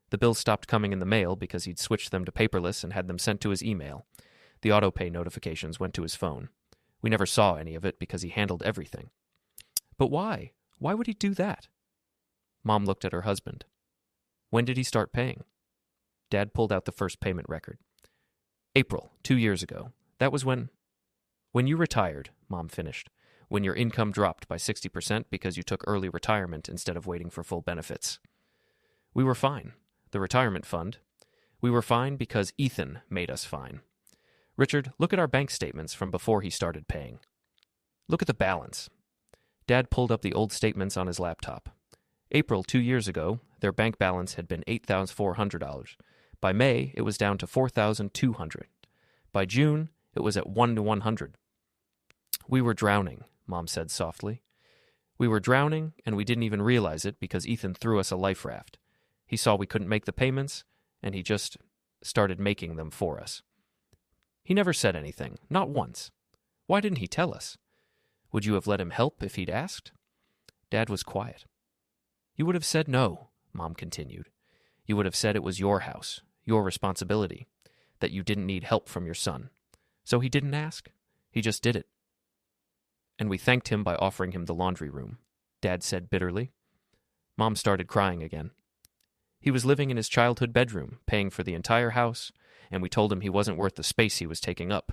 The bills stopped coming in the mail because he'd switched them to paperless and had them sent to his email. The autopay notifications went to his phone. We never saw any of it because he handled everything. But why? Why would he do that? Mom looked at her husband. When did he start paying? Dad pulled out the first payment record. April, 2 years ago. That was when you retired, Mom finished. When your income dropped by 60% because you took early retirement instead of waiting for full benefits. We were fine. The retirement fund. We were fine because Ethan made us fine. Richard, look at our bank statements from before he started paying. Look at the balance. Dad pulled up the old statements on his laptop. April 2 years ago, their bank balance had been $8,400. By May, it was down to $4,200. By June, it was at 1 to 100. We were drowning, Mom said softly. We were drowning, and we didn't even realize it because Ethan threw us a life raft. He saw we couldn't make the payments, and he just started making them for us. He never said anything, not once. Why didn't he tell us? Would you have let him help if he'd asked? Dad was quiet. You would have said no, Mom continued. You would have said it was your house, your responsibility, that you didn't need help from your son. So he didn't ask. He just did it. And we thanked him by offering him the laundry room, Dad said bitterly. Mom started crying again. He was living in his childhood bedroom, paying for the entire house, and we told him he wasn't worth the space he was taking up.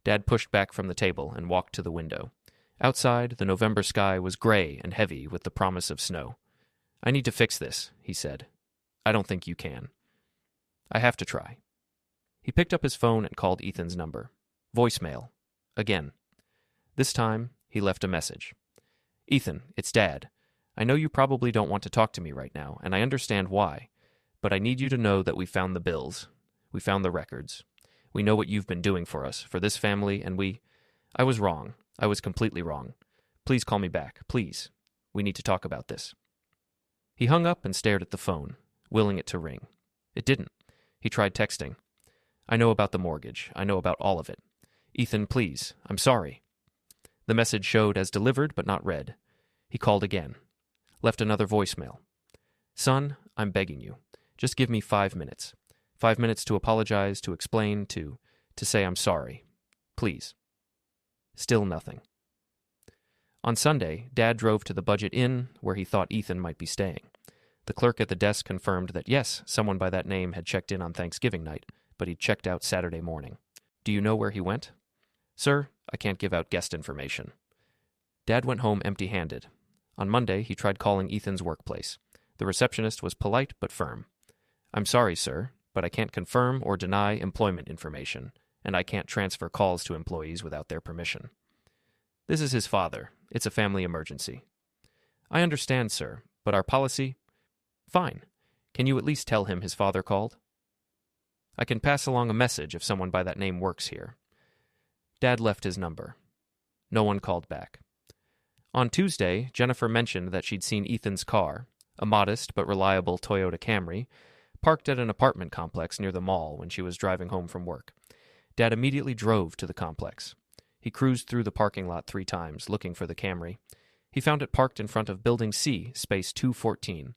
Dad pushed back from the table and walked to the window. Outside, the November sky was gray and heavy with the promise of snow. I need to fix this, he said. I don't think you can. I have to try. He picked up his phone and called Ethan's number. Voicemail. Again. This time, he left a message. Ethan, it's Dad. I know you probably don't want to talk to me right now, and I understand why, but I need you to know that we found the bills. We found the records. We know what you've been doing for us, for this family, and I was wrong. I was completely wrong. Please call me back, please. We need to talk about this. He hung up and stared at the phone, willing it to ring. It didn't. He tried texting. I know about the mortgage. I know about all of it. Ethan, please. I'm sorry. The message showed as delivered but not read. He called again. Left another voicemail. Son, I'm begging you. Just give me 5 minutes. 5 minutes to apologize, to explain, to say I'm sorry. Please. Still nothing. On Sunday, Dad drove to the Budget Inn where he thought Ethan might be staying. The clerk at the desk confirmed that yes, someone by that name had checked in on Thanksgiving night, but he'd checked out Saturday morning. Do you know where he went? Sir, I can't give out guest information. Dad went home empty-handed. On Monday, he tried calling Ethan's workplace. The receptionist was polite but firm. I'm sorry, sir, but I can't confirm or deny employment information, and I can't transfer calls to employees without their permission. This is his father. It's a family emergency. I understand, sir, but our policy... Fine. Can you at least tell him his father called? I can pass along a message if someone by that name works here. Dad left his number. No one called back. On Tuesday, Jennifer mentioned that she'd seen Ethan's car, a modest but reliable Toyota Camry, parked at an apartment complex near the mall when she was driving home from work. Dad immediately drove to the complex. He cruised through the parking lot 3 times, looking for the Camry. He found it parked in front of Building C, space 214.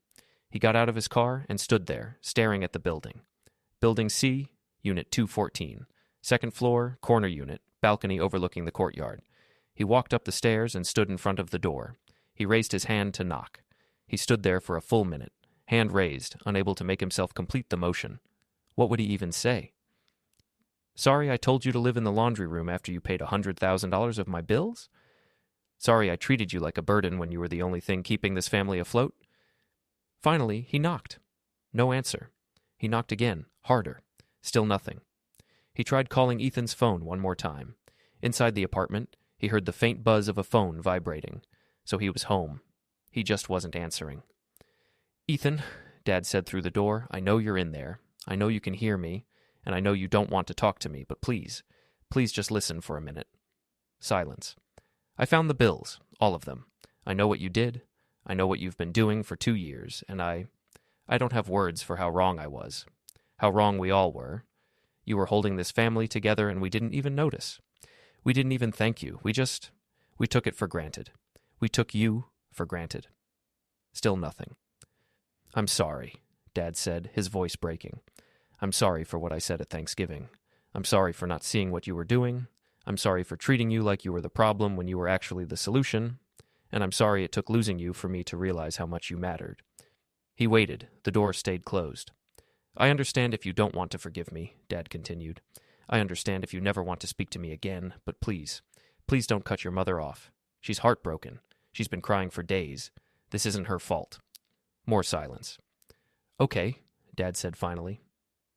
He got out of his car and stood there, staring at the building. Building C, Unit 214. Second floor, corner unit, balcony overlooking the courtyard. He walked up the stairs and stood in front of the door. He raised his hand to knock. He stood there for a full minute, hand raised, unable to make himself complete the motion. What would he even say? Sorry I told you to live in the laundry room after you paid $100,000 of my bills? Sorry I treated you like a burden when you were the only thing keeping this family afloat? Finally, he knocked. No answer. He knocked again, harder. Still nothing. He tried calling Ethan's phone one more time. Inside the apartment, he heard the faint buzz of a phone vibrating. So he was home. He just wasn't answering. Ethan, Dad said through the door, I know you're in there. I know you can hear me, and I know you don't want to talk to me, but please just listen for a minute. Silence. I found the bills, all of them. I know what you did. I know what you've been doing for 2 years, and I don't have words for how wrong I was. How wrong we all were. You were holding this family together, and we didn't even notice. We didn't even thank you. We took it for granted. We took you for granted. Still nothing. I'm sorry, Dad said, his voice breaking. I'm sorry for what I said at Thanksgiving. I'm sorry for not seeing what you were doing. I'm sorry for treating you like you were the problem when you were actually the solution. And I'm sorry it took losing you for me to realize how much you mattered. He waited. The door stayed closed. I understand if you don't want to forgive me, Dad continued. I understand if you never want to speak to me again, but please don't cut your mother off. She's heartbroken. She's been crying for days. This isn't her fault. More silence. Okay, Dad said finally.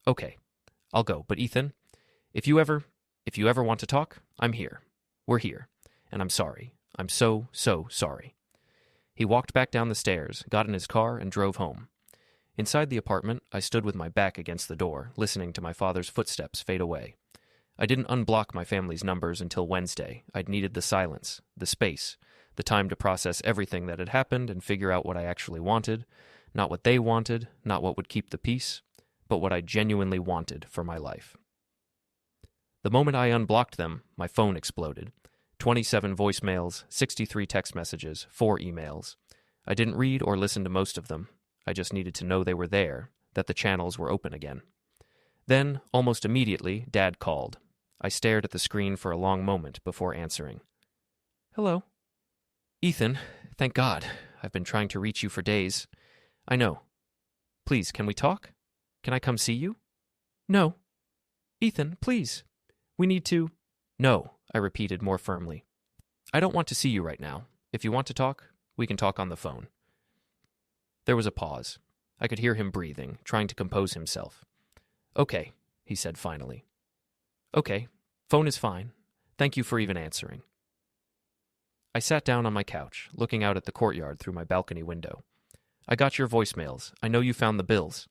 Okay, I'll go. But Ethan, if you ever want to talk, I'm here. We're here. And I'm sorry. I'm so sorry. He walked back down the stairs, got in his car, and drove home. Inside the apartment, I stood with my back against the door, listening to my father's footsteps fade away. I didn't unblock my family's numbers until Wednesday. I'd needed the silence, the space, the time to process everything that had happened and figure out what I actually wanted, not what they wanted, not what would keep the peace, but what I genuinely wanted for my life. The moment I unblocked them, my phone exploded. 27 voicemails, 63 text messages, 4 emails. I didn't read or listen to most of them. I just needed to know they were there, that the channels were open again. Then, almost immediately, Dad called. I stared at the screen for a long moment before answering. Hello. Ethan, thank God. I've been trying to reach you for days. I know. Please, can we talk? Can I come see you? No. Ethan, please. We need to... No, I repeated more firmly. I don't want to see you right now. If you want to talk, we can talk on the phone. There was a pause. I could hear him breathing, trying to compose himself. Okay, he said finally. Okay, phone is fine. Thank you for even answering. I sat down on my couch, looking out at the courtyard through my balcony window. I got your voicemails. I know you found the bills.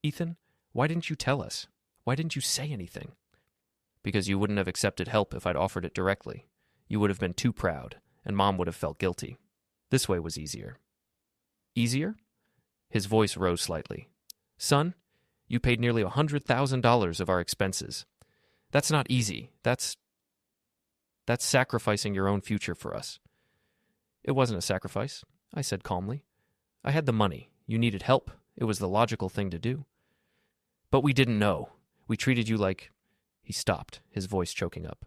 Ethan, why didn't you tell us? Why didn't you say anything? Because you wouldn't have accepted help if I'd offered it directly. You would have been too proud, and Mom would have felt guilty. This way was easier. Easier? His voice rose slightly. Son, you paid nearly $100,000 of our expenses. That's not easy. That's sacrificing your own future for us. It wasn't a sacrifice, I said calmly. I had the money. You needed help. It was the logical thing to do. But we didn't know. We treated you like... He stopped, his voice choking up.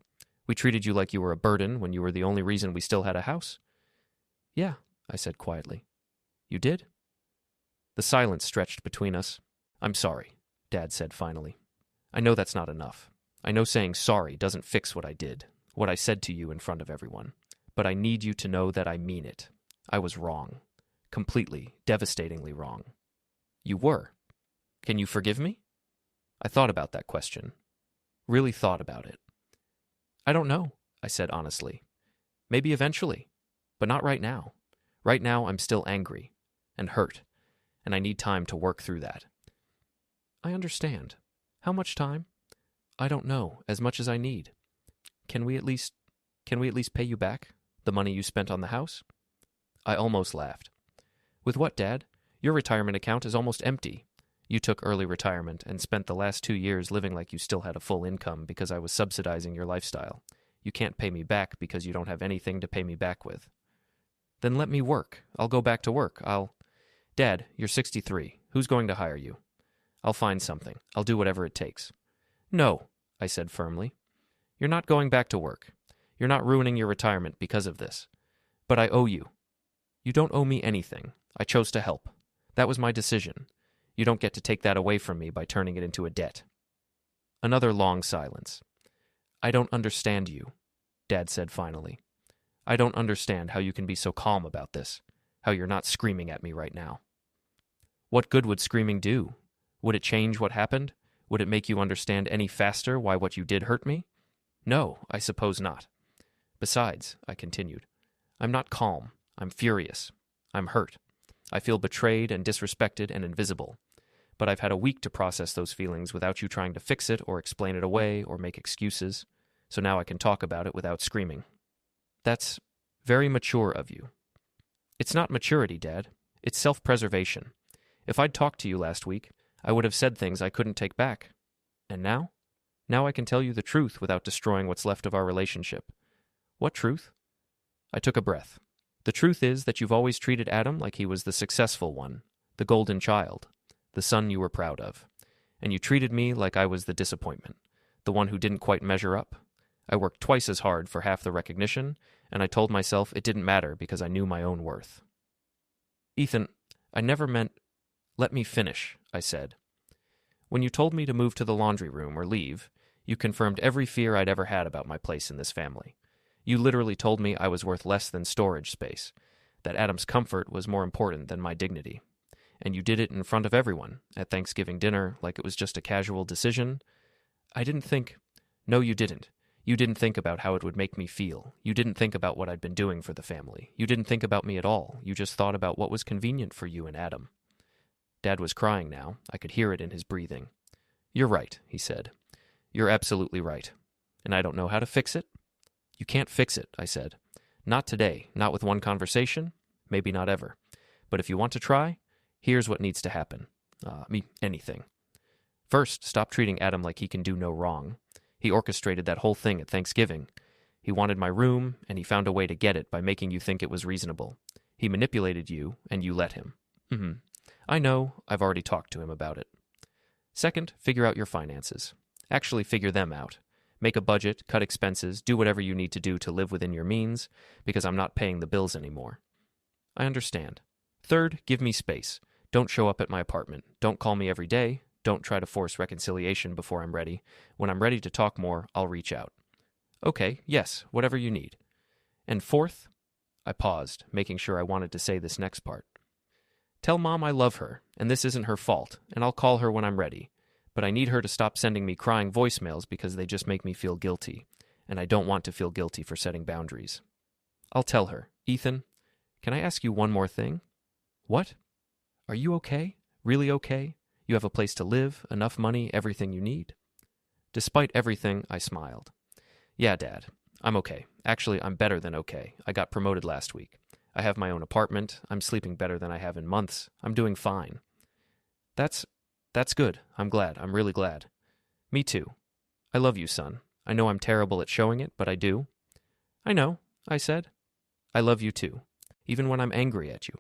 We treated you like you were a burden when you were the only reason we still had a house. Yeah, I said quietly. You did? The silence stretched between us. I'm sorry, Dad said finally. I know that's not enough. I know saying sorry doesn't fix what I did, what I said to you in front of everyone. But I need you to know that I mean it. I was wrong. Completely, devastatingly wrong. You were. Can you forgive me? I thought about that question. Really thought about it. I don't know, I said honestly. Maybe eventually, but not right now. Right now I'm still angry and hurt, and I need time to work through that. I understand. How much time? I don't know, as much as I need. Can we at least pay you back the money you spent on the house? I almost laughed. With what, Dad? Your retirement account is almost empty. You took early retirement and spent the last 2 years living like you still had a full income because I was subsidizing your lifestyle. You can't pay me back because you don't have anything to pay me back with. Then let me work. I'll go back to work. Dad, you're 63. Who's going to hire you? I'll find something. I'll do whatever it takes. No, I said firmly. You're not going back to work. You're not ruining your retirement because of this. But I owe you. You don't owe me anything. I chose to help. That was my decision. You don't get to take that away from me by turning it into a debt. Another long silence. I don't understand you, Dad said finally. I don't understand how you can be so calm about this, how you're not screaming at me right now. What good would screaming do? Would it change what happened? Would it make you understand any faster why what you did hurt me? No, I suppose not. Besides, I continued, I'm not calm. I'm furious. I'm hurt. I feel betrayed and disrespected and invisible. But I've had a week to process those feelings without you trying to fix it or explain it away or make excuses, so now I can talk about it without screaming. That's very mature of you. It's not maturity, Dad. It's self-preservation. If I'd talked to you last week, I would have said things I couldn't take back. And now? Now I can tell you the truth without destroying what's left of our relationship. What truth? I took a breath. The truth is that you've always treated Adam like he was the successful one, the golden child, the son you were proud of. And you treated me like I was the disappointment, the one who didn't quite measure up. I worked twice as hard for half the recognition, and I told myself it didn't matter because I knew my own worth. Ethan, I never meant... Let me finish, I said. When you told me to move to the laundry room or leave, you confirmed every fear I'd ever had about my place in this family. You literally told me I was worth less than storage space, that Adam's comfort was more important than my dignity. And you did it in front of everyone, at Thanksgiving dinner, like it was just a casual decision. I didn't think... No, you didn't. You didn't think about how it would make me feel. You didn't think about what I'd been doing for the family. You didn't think about me at all. You just thought about what was convenient for you and Adam. Dad was crying now. I could hear it in his breathing. You're right, he said. You're absolutely right. And I don't know how to fix it. You can't fix it, I said. Not today, not with one conversation, maybe not ever. But if you want to try, here's what needs to happen. Anything. First, stop treating Adam like he can do no wrong. He orchestrated that whole thing at Thanksgiving. He wanted my room, and he found a way to get it by making you think it was reasonable. He manipulated you, and you let him. I know, I've already talked to him about it. Second, figure out your finances. Actually figure them out. Make a budget, cut expenses, do whatever you need to do to live within your means, because I'm not paying the bills anymore. I understand. Third, give me space. Don't show up at my apartment. Don't call me every day. Don't try to force reconciliation before I'm ready. When I'm ready to talk more, I'll reach out. Okay, yes, whatever you need. And fourth, I paused, making sure I wanted to say this next part. Tell Mom I love her, and this isn't her fault, and I'll call her when I'm ready. But I need her to stop sending me crying voicemails because they just make me feel guilty, and I don't want to feel guilty for setting boundaries. I'll tell her, Ethan, can I ask you one more thing? What? Are you okay? Really okay? You have a place to live, enough money, everything you need? Despite everything, I smiled. Yeah, Dad, I'm okay. Actually, I'm better than okay. I got promoted last week. I have my own apartment. I'm sleeping better than I have in months. I'm doing fine. That's good. I'm glad. I'm really glad. Me too. I love you, son. I know I'm terrible at showing it, but I do. I know, I said. I love you too, even when I'm angry at you.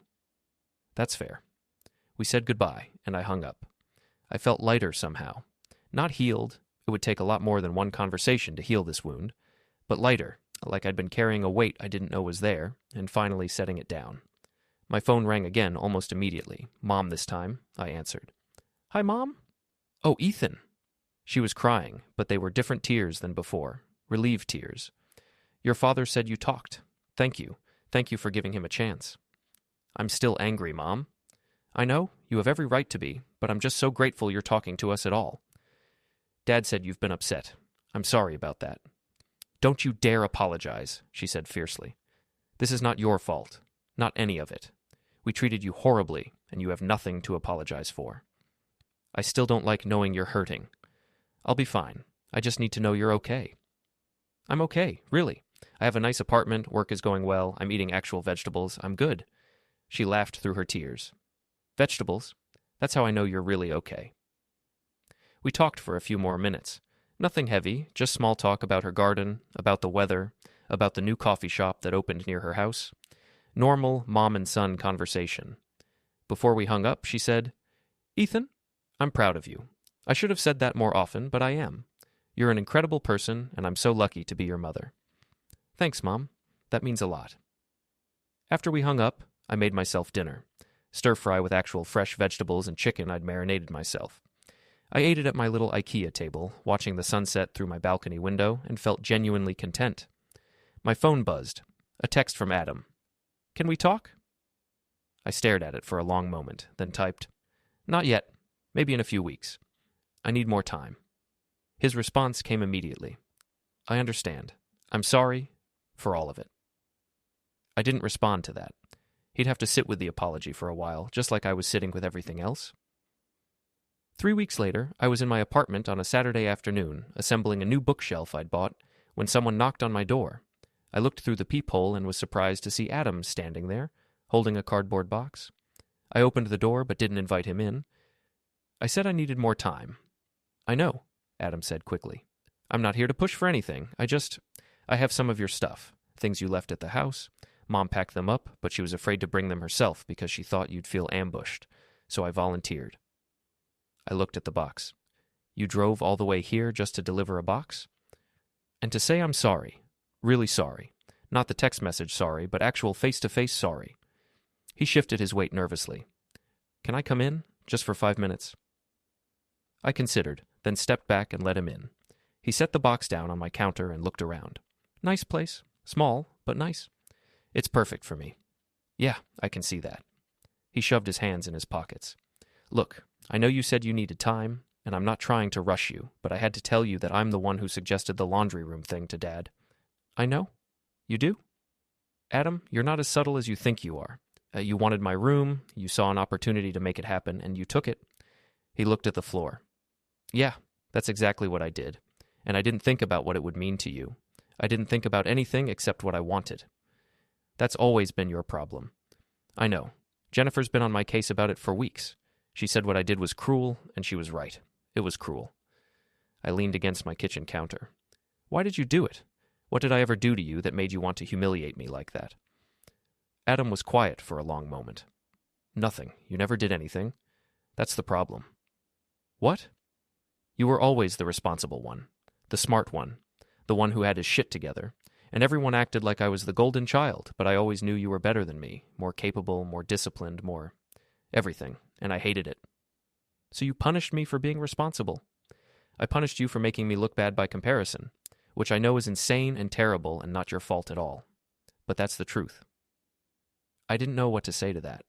That's fair. We said goodbye, and I hung up. I felt lighter somehow. Not healed. It would take a lot more than one conversation to heal this wound. But lighter, like I'd been carrying a weight I didn't know was there, and finally setting it down. My phone rang again almost immediately. Mom this time, I answered. Hi, Mom? Oh, Ethan. She was crying, but they were different tears than before. Relieved tears. Your father said you talked. Thank you. Thank you for giving him a chance. I'm still angry, Mom. I know, you have every right to be, but I'm just so grateful you're talking to us at all. Dad said you've been upset. I'm sorry about that. Don't you dare apologize, she said fiercely. This is not your fault. Not any of it. We treated you horribly, and you have nothing to apologize for. I still don't like knowing you're hurting. I'll be fine. I just need to know you're okay. I'm okay, really. I have a nice apartment, work is going well, I'm eating actual vegetables, I'm good. She laughed through her tears. Vegetables? That's how I know you're really okay. We talked for a few more minutes. Nothing heavy, just small talk about her garden, about the weather, about the new coffee shop that opened near her house. Normal mom and son conversation. Before we hung up, she said, "Ethan, I'm proud of you. I should have said that more often, but I am. You're an incredible person, and I'm so lucky to be your mother." "Thanks, Mom. That means a lot." After we hung up, I made myself dinner. Stir-fry with actual fresh vegetables and chicken I'd marinated myself. I ate it at my little IKEA table, watching the sunset through my balcony window, and felt genuinely content. My phone buzzed. A text from Adam. "Can we talk?" I stared at it for a long moment, then typed, "Not yet. Maybe in a few weeks. I need more time." His response came immediately. "I understand. I'm sorry for all of it." I didn't respond to that. He'd have to sit with the apology for a while, just like I was sitting with everything else. 3 weeks later, I was in my apartment on a Saturday afternoon, assembling a new bookshelf I'd bought, when someone knocked on my door. I looked through the peephole and was surprised to see Adam standing there, holding a cardboard box. I opened the door but didn't invite him in. I said I needed more time. "I know," Adam said quickly. "I'm not here to push for anything. I have some of your stuff, things you left at the house. Mom packed them up, but she was afraid to bring them herself because she thought you'd feel ambushed, so I volunteered." I looked at the box. "You drove all the way here just to deliver a box?" And to say I'm sorry, really sorry. Not the text message sorry, but actual face-to-face sorry. He shifted his weight nervously. "Can I come in, just for 5 minutes?" I considered, then stepped back and let him in. He set the box down on my counter and looked around. "Nice place. Small, but nice." "It's perfect for me." "Yeah, I can see that." He shoved his hands in his pockets. "Look, I know you said you needed time, and I'm not trying to rush you, but I had to tell you that I'm the one who suggested the laundry room thing to Dad." "I know. You do?" "Adam, you're not as subtle as you think you are. You wanted my room, you saw an opportunity to make it happen, and you took it." He looked at the floor. "Yeah, that's exactly what I did. And I didn't think about what it would mean to you. I didn't think about anything except what I wanted. That's always been your problem. I know. Jennifer's been on my case about it for weeks. She said what I did was cruel, and she was right. It was cruel." I leaned against my kitchen counter. "Why did you do it? What did I ever do to you that made you want to humiliate me like that?" Adam was quiet for a long moment. "Nothing. You never did anything. That's the problem." "What?" "You were always the responsible one. The smart one. The one who had his shit together. And everyone acted like I was the golden child, but I always knew you were better than me, more capable, more disciplined, more everything, and I hated it. So you punished me for being responsible. I punished you for making me look bad by comparison, which I know is insane and terrible and not your fault at all. But that's the truth." I didn't know what to say to that.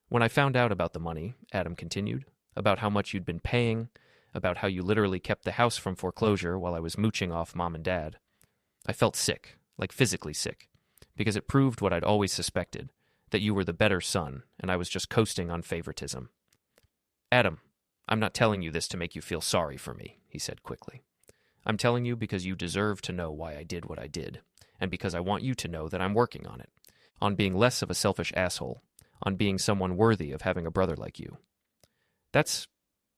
"When I found out about the money," Adam continued, "about how much you'd been paying, about how you literally kept the house from foreclosure while I was mooching off Mom and Dad, I felt sick, like physically sick, because it proved what I'd always suspected, that you were the better son, and I was just coasting on favoritism." "Adam, I'm not telling you this to make you feel sorry for me," he said quickly. "I'm telling you because you deserve to know why I did what I did, and because I want you to know that I'm working on it, on being less of a selfish asshole, on being someone worthy of having a brother like you.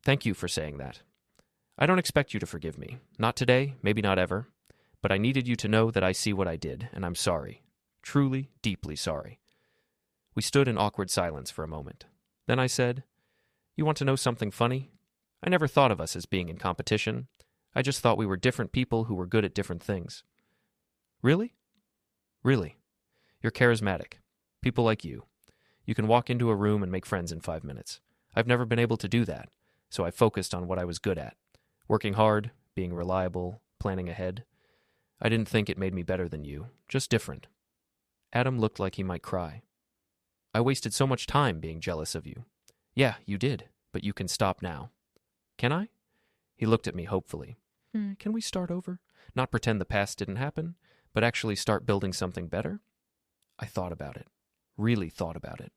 Thank you for saying that. I don't expect you to forgive me. Not today, maybe not ever. But I needed you to know that I see what I did, and I'm sorry. Truly, deeply sorry." We stood in awkward silence for a moment. Then I said, "You want to know something funny? I never thought of us as being in competition. I just thought we were different people who were good at different things." "Really?" "Really. You're charismatic. People like you. You can walk into a room and make friends in 5 minutes. I've never been able to do that, so I focused on what I was good at. Working hard, being reliable, planning ahead. I didn't think it made me better than you, just different." Adam looked like he might cry. "I wasted so much time being jealous of you." "Yeah, you did, but you can stop now." "Can I?" He looked at me hopefully. Can we start over? Not pretend the past didn't happen, but actually start building something better?" I thought about it. Really thought about it.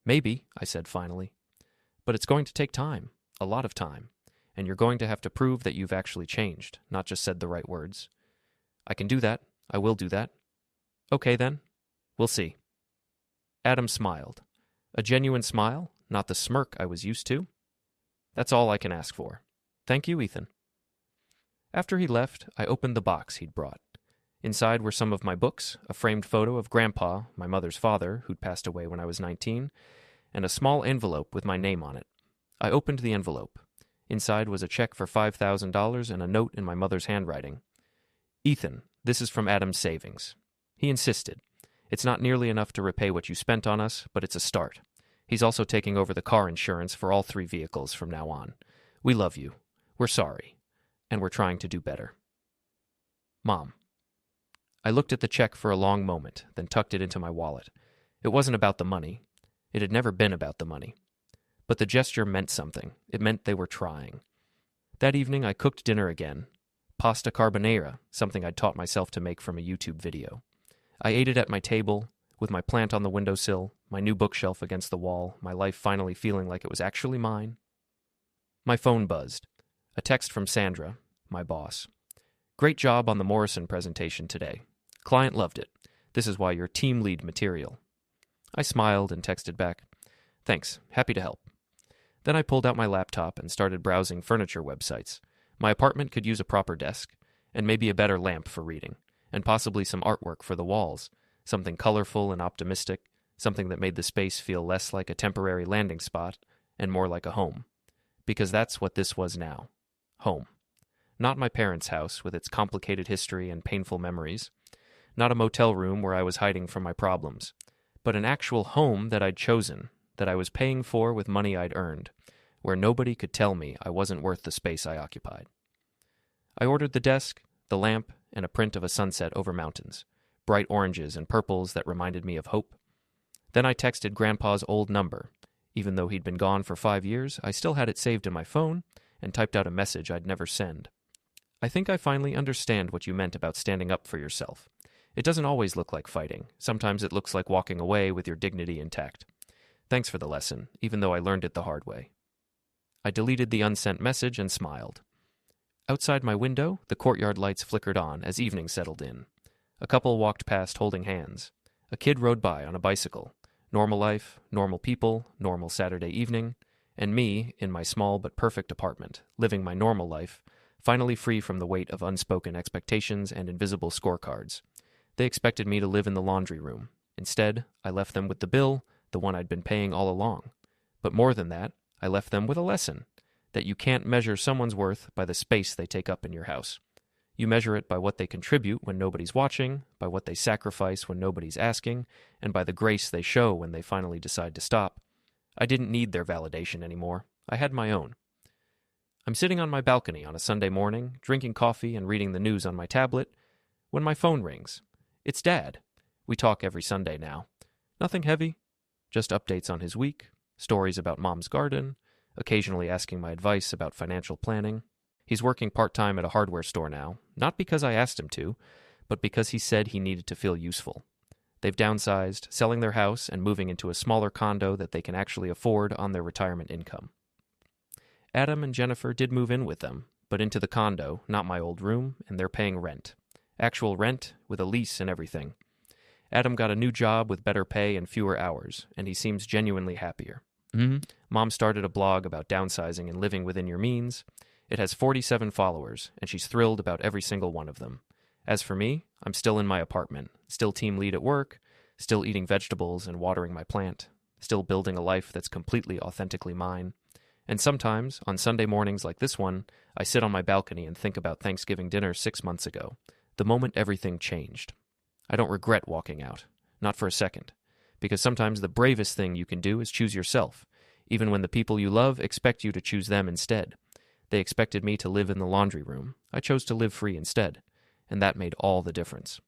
"Maybe," I said finally. "But it's going to take time, a lot of time, and you're going to have to prove that you've actually changed, not just said the right words. I can do that. I will do that." "Okay, then. We'll see." Adam smiled. A genuine smile, not the smirk I was used to. "That's all I can ask for. Thank you, Ethan." After he left, I opened the box he'd brought. Inside were some of my books, a framed photo of Grandpa, my mother's father, who'd passed away when I was 19, and a small envelope with my name on it. I opened the envelope. Inside was a check for $5,000 and a note in my mother's handwriting. "Ethan, this is from Adam's savings." He insisted. "It's not nearly enough to repay what you spent on us, but it's a start. He's also taking over the car insurance for all 3 vehicles from now on. We love you. We're sorry. And we're trying to do better. Mom." I looked at the check for a long moment, then tucked it into my wallet. It wasn't about the money. It had never been about the money. But the gesture meant something. It meant they were trying. That evening, I cooked dinner again. Pasta carbonara, something I'd taught myself to make from a YouTube video. I ate it at my table, with my plant on the windowsill, my new bookshelf against the wall, my life finally feeling like it was actually mine. My phone buzzed. A text from Sandra, my boss. "Great job on the Morrison presentation today. Client loved it. This is why you're team lead material." I smiled and texted back, "Thanks, happy to help." Then I pulled out my laptop and started browsing furniture websites. My apartment could use a proper desk, and maybe a better lamp for reading, and possibly some artwork for the walls, something colorful and optimistic, something that made the space feel less like a temporary landing spot and more like a home. Because that's what this was now. Home. Not my parents' house with its complicated history and painful memories. Not a motel room where I was hiding from my problems. But an actual home that I'd chosen, that I was paying for with money I'd earned, where nobody could tell me I wasn't worth the space I occupied. I ordered the desk, the lamp, and a print of a sunset over mountains, bright oranges and purples that reminded me of hope. Then I texted Grandpa's old number. Even though he'd been gone for 5 years, I still had it saved in my phone and typed out a message I'd never send. "I think I finally understand what you meant about standing up for yourself. It doesn't always look like fighting. Sometimes it looks like walking away with your dignity intact. Thanks for the lesson, even though I learned it the hard way." I deleted the unsent message and smiled. Outside my window, the courtyard lights flickered on as evening settled in. A couple walked past holding hands. A kid rode by on a bicycle. Normal life, normal people, normal Saturday evening, and me, in my small but perfect apartment, living my normal life, finally free from the weight of unspoken expectations and invisible scorecards. They expected me to live in the laundry room. Instead, I left them with the bill, the one I'd been paying all along. But more than that, I left them with a lesson, that you can't measure someone's worth by the space they take up in your house. You measure it by what they contribute when nobody's watching, by what they sacrifice when nobody's asking, and by the grace they show when they finally decide to stop. I didn't need their validation anymore. I had my own. I'm sitting on my balcony on a Sunday morning, drinking coffee and reading the news on my tablet, when my phone rings. It's Dad. We talk every Sunday now. Nothing heavy, just updates on his week, stories about Mom's garden, occasionally asking my advice about financial planning. He's working part-time at a hardware store now, not because I asked him to, but because he said he needed to feel useful. They've downsized, selling their house and moving into a smaller condo that they can actually afford on their retirement income. Adam and Jennifer did move in with them, but into the condo, not my old room, and they're paying rent. Actual rent, with a lease and everything. Adam got a new job with better pay and fewer hours, and he seems genuinely happier. Mom started a blog about downsizing and living within your means. It has 47 followers, and she's thrilled about every single one of them. As for me, I'm still in my apartment, still team lead at work, still eating vegetables and watering my plant, still building a life that's completely authentically mine. And sometimes, on Sunday mornings like this one, I sit on my balcony and think about Thanksgiving dinner 6 months ago, the moment everything changed. I don't regret walking out, not for a second, because sometimes the bravest thing you can do is choose yourself, even when the people you love expect you to choose them instead. They expected me to live in the laundry room. I chose to live free instead, and that made all the difference.